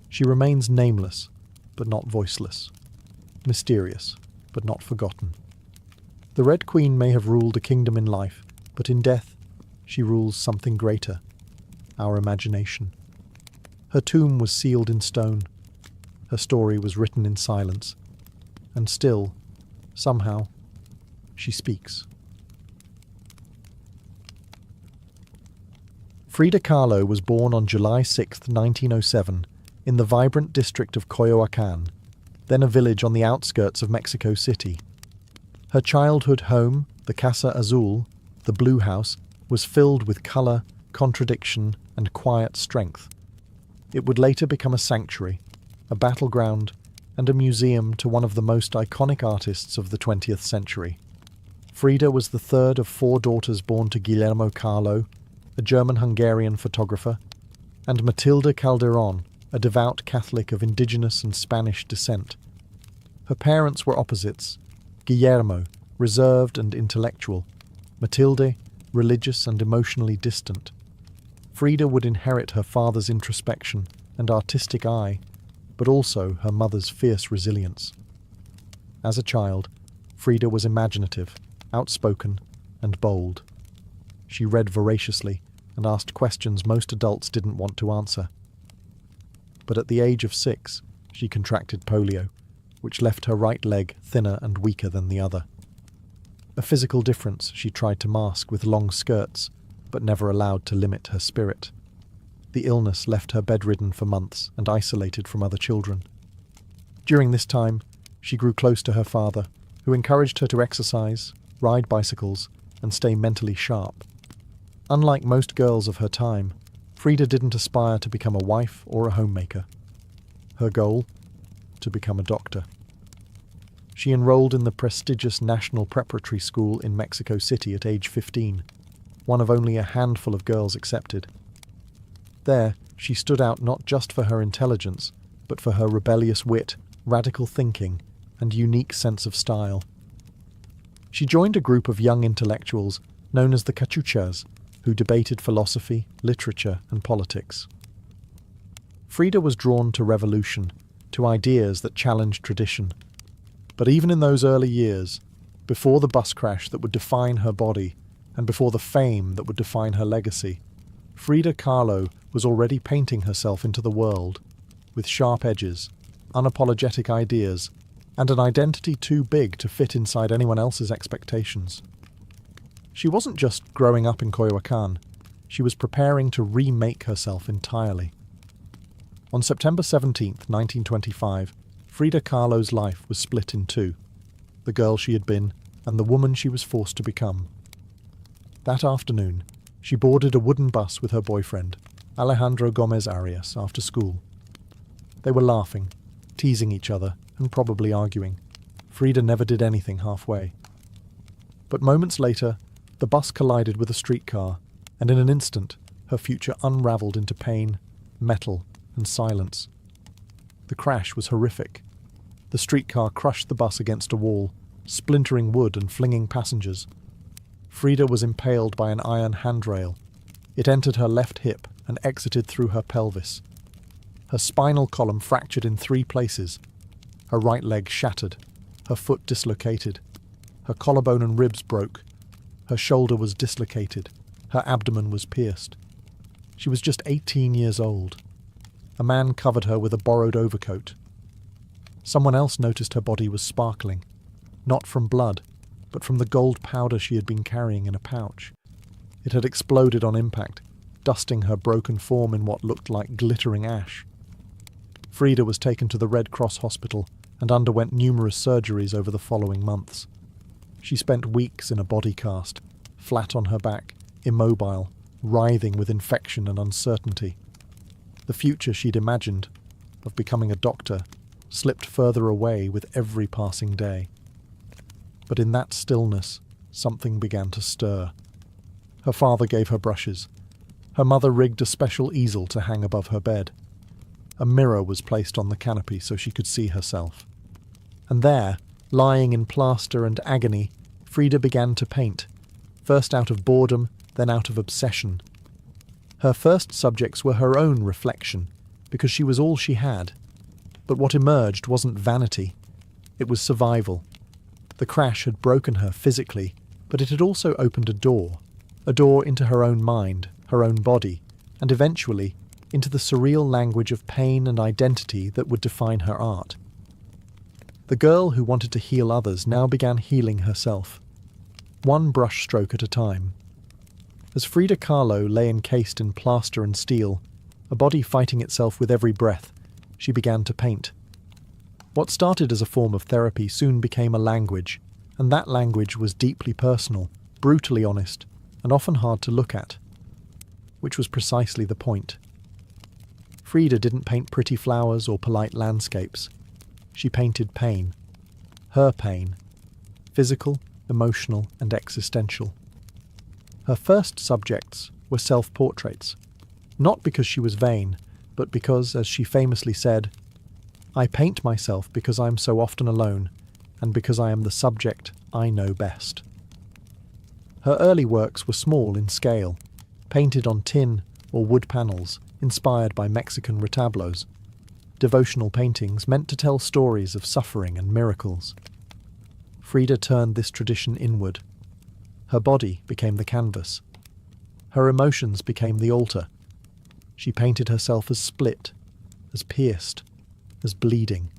She remains nameless, but not voiceless. Mysterious, but not forgotten. The Red Queen may have ruled a kingdom in life, but in death, she rules something greater, our imagination. Her tomb was sealed in stone. Her story was written in silence. And still, somehow, she speaks. Frida Kahlo was born on July 6, 1907, in the vibrant district of Coyoacán, then a village on the outskirts of Mexico City. Her childhood home, the Casa Azul, the Blue House, was filled with colour, contradiction, and quiet strength. It would later become a sanctuary, a battleground, and a museum to one of the most iconic artists of the 20th century. Frida was the third of 4 daughters born to Guillermo Kahlo, a German-Hungarian photographer, and Matilde Calderón, a devout Catholic of indigenous and Spanish descent. Her parents were opposites: Guillermo, reserved and intellectual; Matilde, religious and emotionally distant. Frida would inherit her father's introspection and artistic eye, but also her mother's fierce resilience. As a child, Frida was imaginative, outspoken, and bold. She read voraciously and asked questions most adults didn't want to answer. But at the age of 6, she contracted polio, which left her right leg thinner and weaker than the other. A physical difference she tried to mask with long skirts, but never allowed to limit her spirit. The illness left her bedridden for months and isolated from other children. During this time, she grew close to her father, who encouraged her to exercise, ride bicycles, and stay mentally sharp. Unlike most girls of her time, Frida didn't aspire to become a wife or a homemaker. Her goal? To become a doctor. She enrolled in the prestigious National Preparatory School in Mexico City at age 15, one of only a handful of girls accepted. There, she stood out not just for her intelligence, but for her rebellious wit, radical thinking, and unique sense of style. She joined a group of young intellectuals known as the Cachuchas, who debated philosophy, literature, and politics. Frida was drawn to revolution, to ideas that challenged tradition. But even in those early years, before the bus crash that would define her body, and before the fame that would define her legacy, Frida Kahlo was already painting herself into the world, with sharp edges, unapologetic ideas, and an identity too big to fit inside anyone else's expectations. She wasn't just growing up in Coyoacán, she was preparing to remake herself entirely. On September 17, 1925, Frida Kahlo's life was split in two: the girl she had been and the woman she was forced to become. That afternoon, she boarded a wooden bus with her boyfriend, Alejandro Gomez Arias, after school. They were laughing, teasing each other, and probably arguing. Frida never did anything halfway. But moments later, the bus collided with a streetcar, and in an instant, her future unravelled into pain, metal, and silence. The crash was horrific. The streetcar crushed the bus against a wall, splintering wood and flinging passengers. Frida was impaled by an iron handrail. It entered her left hip and exited through her pelvis. Her spinal column fractured in 3 places. Her right leg shattered, her foot dislocated. Her collarbone and ribs broke. Her shoulder was dislocated. Her abdomen was pierced. She was just 18 years old. A man covered her with a borrowed overcoat. Someone else noticed her body was sparkling, not from blood, but from the gold powder she had been carrying in a pouch. It had exploded on impact, dusting her broken form in what looked like glittering ash. Frida was taken to the Red Cross hospital and underwent numerous surgeries over the following months. She spent weeks in a body cast, flat on her back, immobile, writhing with infection and uncertainty. The future she'd imagined, of becoming a doctor, slipped further away with every passing day. But in that stillness, something began to stir. Her father gave her brushes. Her mother rigged a special easel to hang above her bed. A mirror was placed on the canopy so she could see herself. And there, lying in plaster and agony, Frida began to paint, first out of boredom, then out of obsession. Her first subjects were her own reflection, because she was all she had. But what emerged wasn't vanity. It was survival. The crash had broken her physically, but it had also opened a door into her own mind, her own body, and eventually into the surreal language of pain and identity that would define her art. The girl who wanted to heal others now began healing herself. one brush stroke at a time. As Frida Kahlo lay encased in plaster and steel, a body fighting itself with every breath, she began to paint. What started as a form of therapy soon became a language, and that language was deeply personal, brutally honest, and often hard to look at. Which was precisely the point. Frida didn't paint pretty flowers or polite landscapes. She painted pain. Her pain. Physical, emotional, and existential. Her first subjects were self-portraits, not because she was vain, but because, as she famously said, "I paint myself because I am so often alone, and because I am the subject I know best." Her early works were small in scale, painted on tin or wood panels, inspired by Mexican retablos, devotional paintings meant to tell stories of suffering and miracles. Frida turned this tradition inward. Her body became the canvas. Her emotions became the altar. She painted herself as split, as pierced, as bleeding.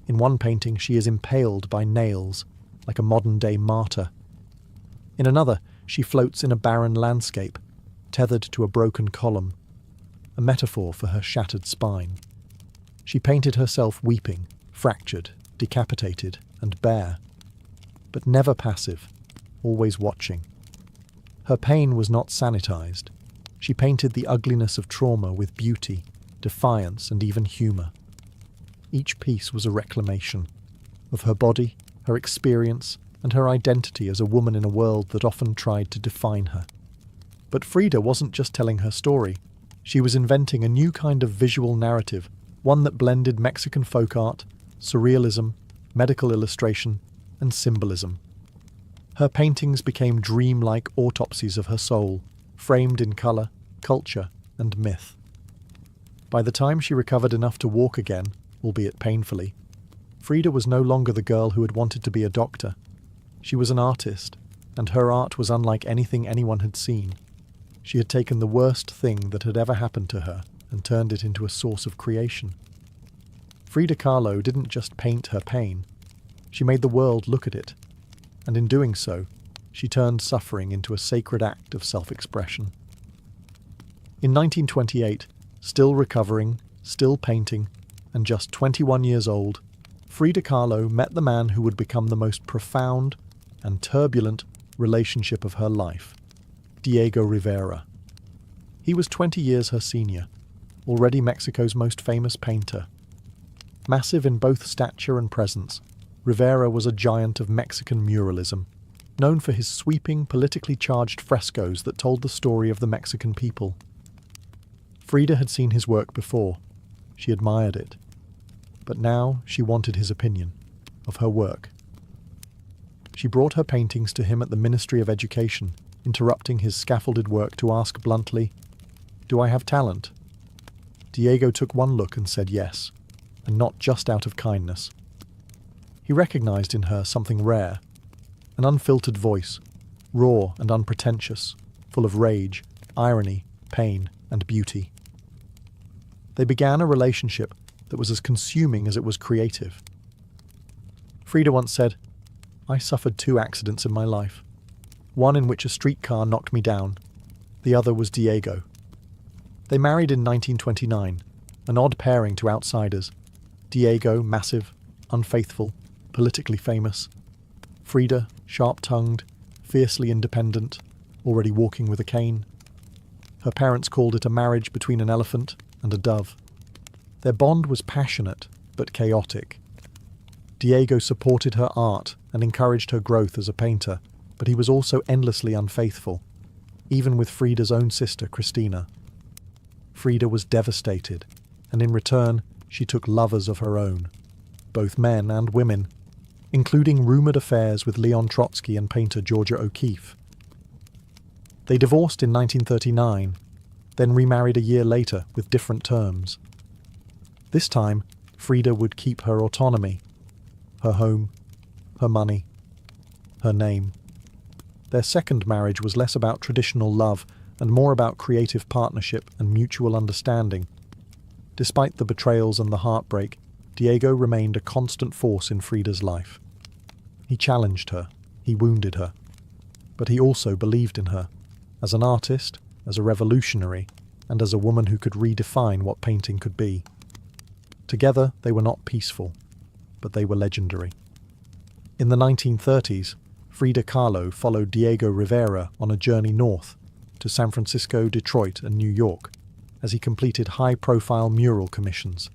In one painting she is impaled by nails, like a modern-day martyr. In another, she floats in a barren landscape, tethered to a broken column, a metaphor for her shattered spine. She painted herself weeping, fractured, decapitated, and bare, but never passive, always watching. Her pain was not sanitized. She painted the ugliness of trauma with beauty, defiance, and even humor. Each piece was a reclamation of her body, her experience, and her identity as a woman in a world that often tried to define her. But Frida wasn't just telling her story. She was inventing a new kind of visual narrative, one that blended Mexican folk art, surrealism, medical illustration, and symbolism. Her paintings became dreamlike autopsies of her soul, framed in color, culture, and myth. By the time she recovered enough to walk again, albeit painfully, Frida was no longer the girl who had wanted to be a doctor. She was an artist, and her art was unlike anything anyone had seen. She had taken the worst thing that had ever happened to her and turned it into a source of creation. Frida Kahlo didn't just paint her pain. She made the world look at it, and in doing so, she turned suffering into a sacred act of self-expression. In 1928, still recovering, still painting, and just 21 years old, Frida Kahlo met the man who would become the most profound and turbulent relationship of her life, Diego Rivera. He was 20 years her senior, already Mexico's most famous painter. Massive in both stature and presence, Rivera was a giant of Mexican muralism, known for his sweeping, politically charged frescoes that told the story of the Mexican people. Frida had seen his work before. She admired it. But now she wanted his opinion of her work. She brought her paintings to him at the Ministry of Education, interrupting his scaffolded work to ask bluntly, "Do I have talent?" Diego took one look and said yes, and not just out of kindness. He recognized in her something rare, an unfiltered voice, raw and unpretentious, full of rage, irony, pain, and beauty. They began a relationship that was as consuming as it was creative. Frida once said, "I suffered 2 accidents in my life, one in which a streetcar knocked me down, the other was Diego." They married in 1929, an odd pairing to outsiders. Diego, massive, unfaithful, politically famous. Frida, sharp-tongued, fiercely independent, already walking with a cane. Her parents called it a marriage between an elephant and a dove. Their bond was passionate, but chaotic. Diego supported her art and encouraged her growth as a painter, but he was also endlessly unfaithful, even with Frida's own sister, Cristina. Frida was devastated, and in return, she took lovers of her own, both men and women, including rumoured affairs with Leon Trotsky and painter Georgia O'Keeffe. They divorced in 1939, then remarried a year later with different terms. This time, Frida would keep her autonomy, her home, her money, her name. Their second marriage was less about traditional love and more about creative partnership and mutual understanding. Despite the betrayals and the heartbreak, Diego remained a constant force in Frida's life. He challenged her, he wounded her, But he also believed in her, as an artist, as a revolutionary, and as a woman who could redefine what painting could be. Together, they were not peaceful, but they were legendary. In the 1930s, Frida Kahlo followed Diego Rivera on a journey north to San Francisco, Detroit, and New York as he completed high-profile mural commissions.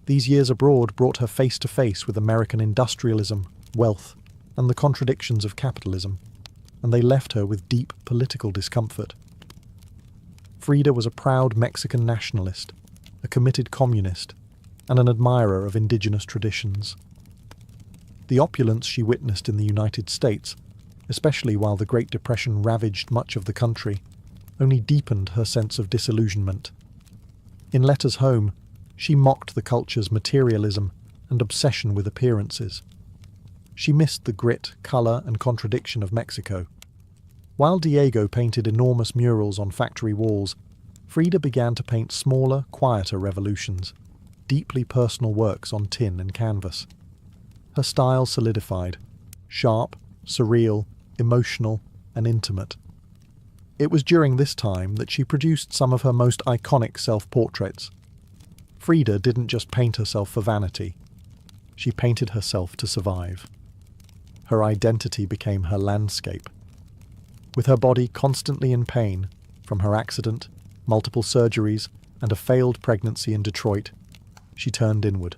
These years abroad brought her face to face with American industrialism, wealth, and the contradictions of capitalism, and they left her with deep political discomfort. Frida was a proud Mexican nationalist, a committed communist, and an admirer of indigenous traditions. The opulence she witnessed in the United States, especially while the Great Depression ravaged much of the country, only deepened her sense of disillusionment. In letters home, she mocked the culture's materialism and obsession with appearances. She missed the grit, colour, and contradiction of Mexico. While Diego painted enormous murals on factory walls, Frida began to paint smaller, quieter revolutions, deeply personal works on tin and canvas. Her style solidified, sharp, surreal, emotional, and intimate. It was during this time that she produced some of her most iconic self-portraits. Frida didn't just paint herself for vanity. She painted herself to survive. Her identity became her landscape. With her body constantly in pain, from her accident, multiple surgeries, and a failed pregnancy in Detroit, she turned inward.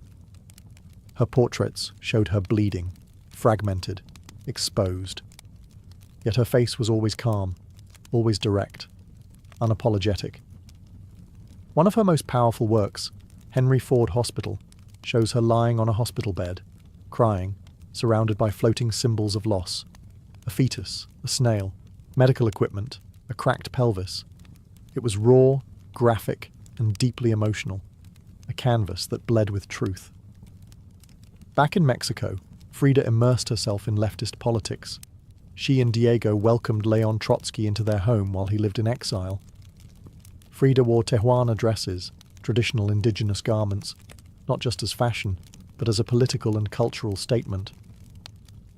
Her portraits showed her bleeding, fragmented, exposed. Yet her face was always calm, always direct, unapologetic. One of her most powerful works, Henry Ford Hospital, shows her lying on a hospital bed, crying, surrounded by floating symbols of loss. A fetus, a snail, medical equipment, a cracked pelvis. It was raw, graphic, and deeply emotional, a canvas that bled with truth. Back in Mexico, Frida immersed herself in leftist politics. She and Diego welcomed Leon Trotsky into their home while he lived in exile. Frida wore Tijuana dresses, traditional indigenous garments, not just as fashion, but as a political and cultural statement.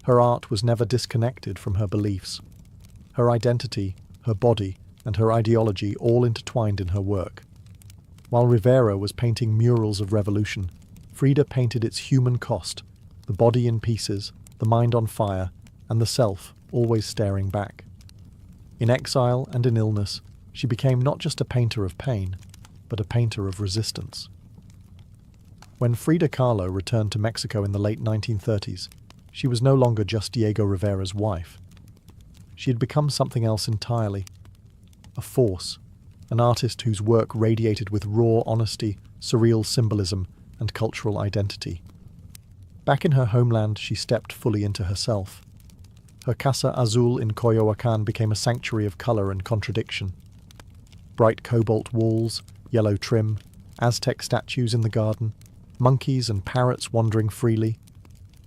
Her art was never disconnected from her beliefs. Her identity, her body, and her ideology all intertwined in her work. While Rivera was painting murals of revolution, Frida painted its human cost, the body in pieces, the mind on fire, and the self always staring back. In exile and in illness, she became not just a painter of pain, but a painter of resistance. When Frida Kahlo returned to Mexico in the late 1930s, she was no longer just Diego Rivera's wife. She had become something else entirely. A force, an artist whose work radiated with raw honesty, surreal symbolism, and cultural identity. Back in her homeland, she stepped fully into herself. Her Casa Azul in Coyoacán became a sanctuary of colour and contradiction. Bright cobalt walls, yellow trim, Aztec statues in the garden, monkeys and parrots wandering freely.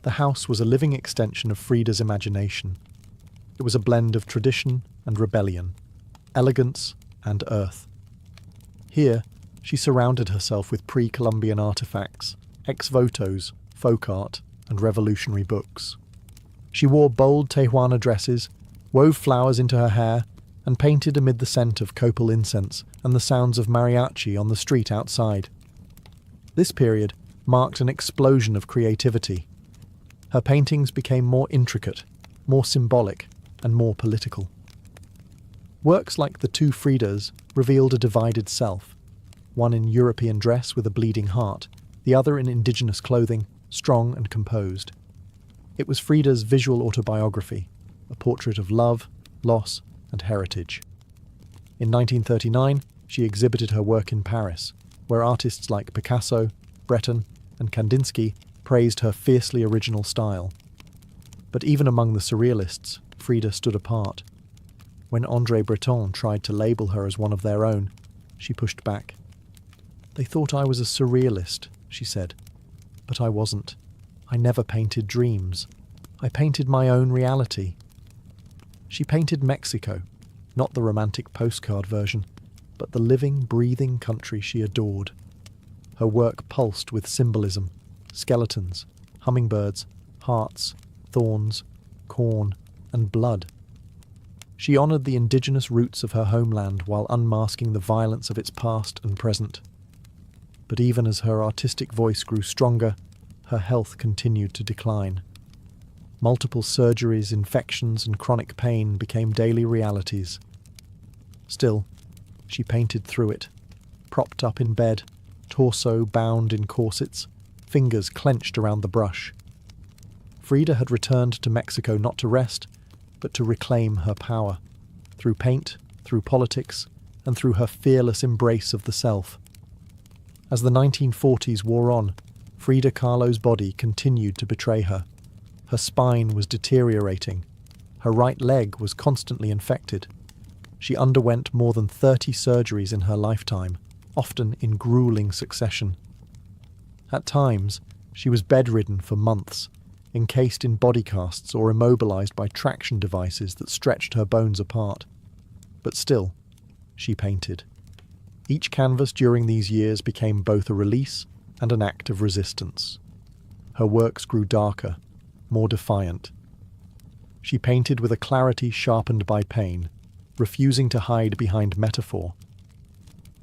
The house was a living extension of Frida's imagination. It was a blend of tradition and rebellion, elegance and earth. Here, she surrounded herself with pre-Columbian artifacts, ex-votos, folk art, and revolutionary books. She wore bold Tijuana dresses, wove flowers into her hair, and painted amid the scent of copal incense and the sounds of mariachi on the street outside. This period marked an explosion of creativity. Her paintings became more intricate, more symbolic, and more political. Works like the two Fridas revealed a divided self, one in European dress with a bleeding heart, the other in indigenous clothing, strong and composed. It was Frida's visual autobiography, a portrait of love, loss, and heritage. In 1939, she exhibited her work in Paris, where artists like Picasso, Breton, and Kandinsky praised her fiercely original style. But even among the surrealists, Frida stood apart. When André Breton tried to label her as one of their own, she pushed back. "They thought I was a surrealist," she said. "But I wasn't. I never painted dreams. I painted my own reality." She painted Mexico, not the romantic postcard version, but the living, breathing country she adored. Her work pulsed with symbolism, skeletons, hummingbirds, hearts, thorns, corn, and blood. She honored the indigenous roots of her homeland while unmasking the violence of its past and present. But even as her artistic voice grew stronger, her health continued to decline. Multiple surgeries, infections, and chronic pain became daily realities. Still, she painted through it, propped up in bed, torso bound in corsets, fingers clenched around the brush. Frida had returned to Mexico not to rest, but to reclaim her power, through paint, through politics, and through her fearless embrace of the self. As the 1940s wore on, Frida Kahlo's body continued to betray her. Her spine was deteriorating. Her right leg was constantly infected. She underwent more than 30 surgeries in her lifetime, often in grueling succession. At times, she was bedridden for months, encased in body casts or immobilized by traction devices that stretched her bones apart. But still, she painted. Each canvas during these years became both a release and an act of resistance. Her works grew darker, more defiant. She painted with a clarity sharpened by pain, refusing to hide behind metaphor.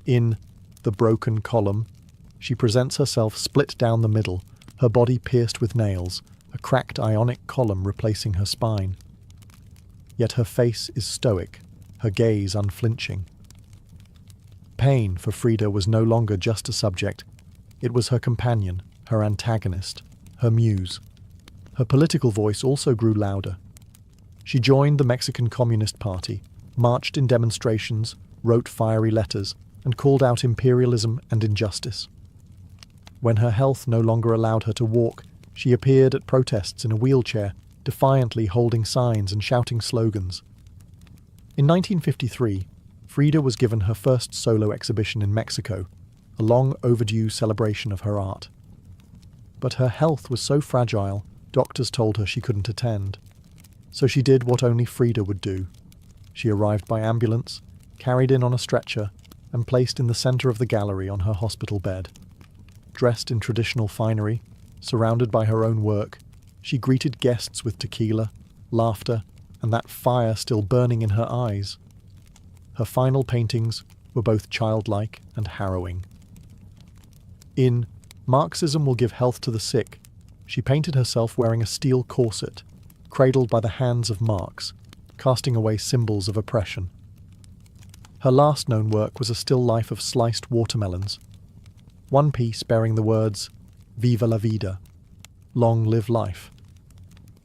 In The Broken Column, she presents herself split down the middle, her body pierced with nails, a cracked ionic column replacing her spine. Yet her face is stoic, her gaze unflinching. Pain for Frida was no longer just a subject. It was her companion, her antagonist, her muse. Her political voice also grew louder. She joined the Mexican Communist Party, marched in demonstrations, wrote fiery letters, and called out imperialism and injustice. When her health no longer allowed her to walk, she appeared at protests in a wheelchair, defiantly holding signs and shouting slogans. In 1953, Frida was given her first solo exhibition in Mexico, a long overdue celebration of her art. But her health was so fragile, doctors told her she couldn't attend. So she did what only Frida would do. She arrived by ambulance, carried in on a stretcher, and placed in the center of the gallery on her hospital bed. Dressed in traditional finery, surrounded by her own work, she greeted guests with tequila, laughter, and that fire still burning in her eyes. Her final paintings were both childlike and harrowing. In Marxism Will Give Health to the Sick, she painted herself wearing a steel corset, cradled by the hands of Marx, casting away symbols of oppression. Her last known work was a still life of sliced watermelons, one piece bearing the words, "Viva la vida," long live life.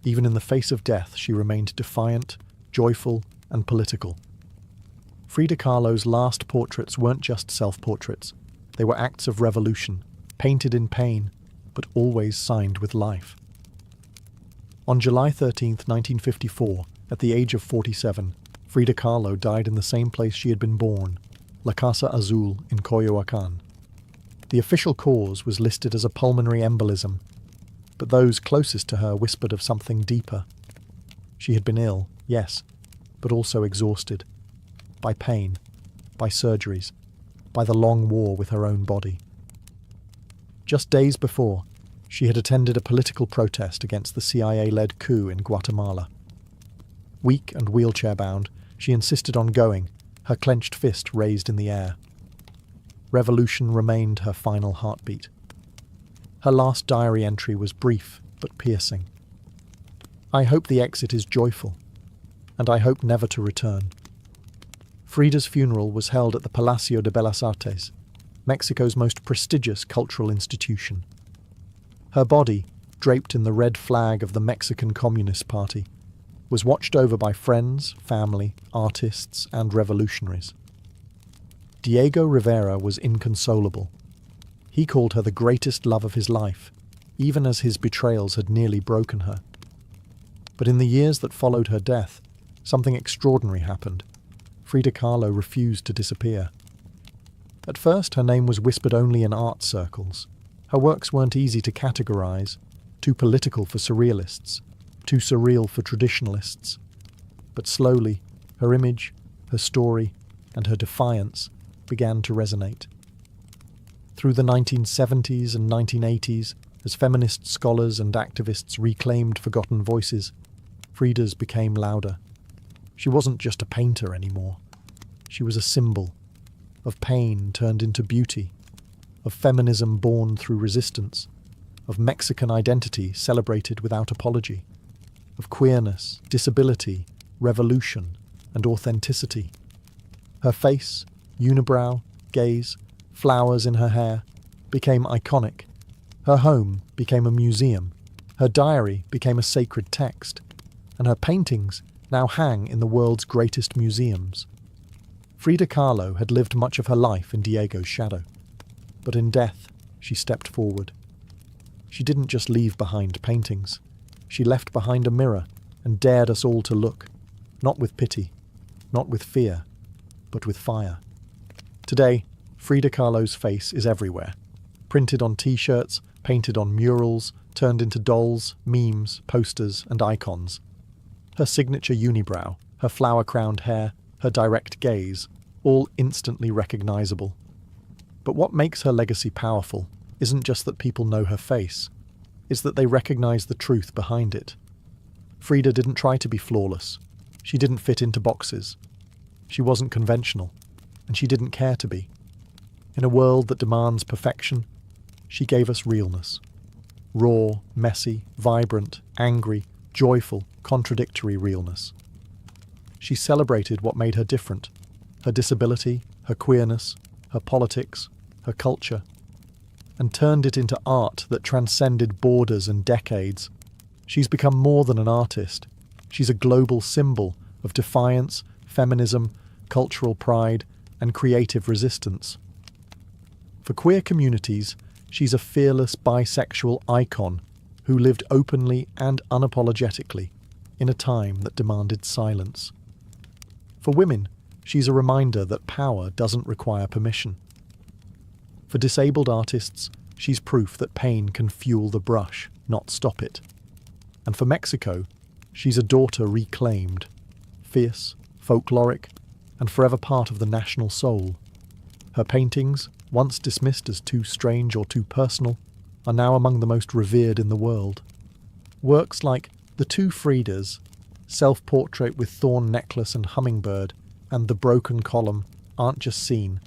Even in the face of death, she remained defiant, joyful, and political. Frida Kahlo's last portraits weren't just self-portraits. They were acts of revolution, painted in pain, but always signed with life. On July 13, 1954, at the age of 47, Frida Kahlo died in the same place she had been born, La Casa Azul in Coyoacán. The official cause was listed as a pulmonary embolism, but those closest to her whispered of something deeper. She had been ill, yes, but also exhausted. By pain, by surgeries, by the long war with her own body. Just days before, she had attended a political protest against the CIA-led coup in Guatemala. Weak and wheelchair-bound, she insisted on going, her clenched fist raised in the air. Revolution remained her final heartbeat. Her last diary entry was brief but piercing. "I hope the exit is joyful, and I hope never to return." Frida's funeral was held at the Palacio de Bellas Artes, Mexico's most prestigious cultural institution. Her body, draped in the red flag of the Mexican Communist Party, was watched over by friends, family, artists, and revolutionaries. Diego Rivera was inconsolable. He called her the greatest love of his life, even as his betrayals had nearly broken her. But in the years that followed her death, something extraordinary happened. Frida Kahlo refused to disappear. At first, her name was whispered only in art circles. Her works weren't easy to categorize, too political for surrealists, too surreal for traditionalists. But slowly, her image, her story, and her defiance began to resonate. Through the 1970s and 1980s, as feminist scholars and activists reclaimed forgotten voices, Frida's became louder. She wasn't just a painter anymore. She was a symbol of pain turned into beauty, of feminism born through resistance, of Mexican identity celebrated without apology, of queerness, disability, revolution, and authenticity. Her face, unibrow, gaze, flowers in her hair, became iconic. Her home became a museum. Her diary became a sacred text. And her paintings now hang in the world's greatest museums. Frida Kahlo had lived much of her life in Diego's shadow. But in death, she stepped forward. She didn't just leave behind paintings. She left behind a mirror and dared us all to look, not with pity, not with fear, but with fire. Today, Frida Kahlo's face is everywhere. Printed on t-shirts, painted on murals, turned into dolls, memes, posters, and icons. Her signature unibrow, her flower-crowned hair, her direct gaze, all instantly recognizable. But what makes her legacy powerful isn't just that people know her face, it's that they recognize the truth behind it. Frida didn't try to be flawless. She didn't fit into boxes. She wasn't conventional, and she didn't care to be. In a world that demands perfection, she gave us realness. Raw, messy, vibrant, angry, joyful, contradictory realness. She celebrated what made her different: her disability, her queerness, her politics, her culture, and turned it into art that transcended borders and decades. She's become more than an artist. She's a global symbol of defiance, feminism, cultural pride, and creative resistance. For queer communities, she's a fearless bisexual icon who lived openly and unapologetically in a time that demanded silence. For women, she's a reminder that power doesn't require permission. For disabled artists, she's proof that pain can fuel the brush, not stop it. And for Mexico, she's a daughter reclaimed, fierce, folkloric, and forever part of the national soul. Her paintings, once dismissed as too strange or too personal, are now among the most revered in the world. Works like The Two Fridas, Self-Portrait with Thorn Necklace and Hummingbird, and The Broken Column aren't just seen,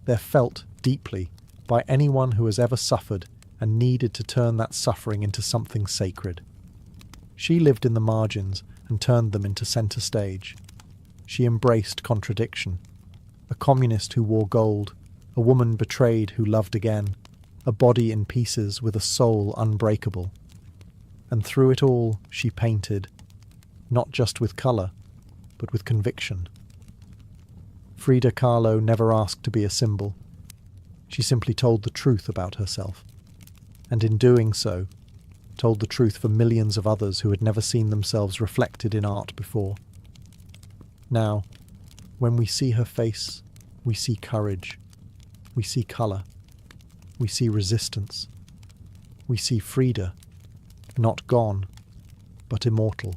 they're felt deeply by anyone who has ever suffered and needed to turn that suffering into something sacred. She lived in the margins and turned them into centre stage. She embraced contradiction. A communist who wore gold, a woman betrayed who loved again, a body in pieces with a soul unbreakable. And through it all, she painted, not just with colour, but with conviction. Frida Kahlo never asked to be a symbol. She simply told the truth about herself, and in doing so, told the truth for millions of others who had never seen themselves reflected in art before. Now, when we see her face, we see courage, we see colour, we see resistance, we see Frida, not gone, but immortal.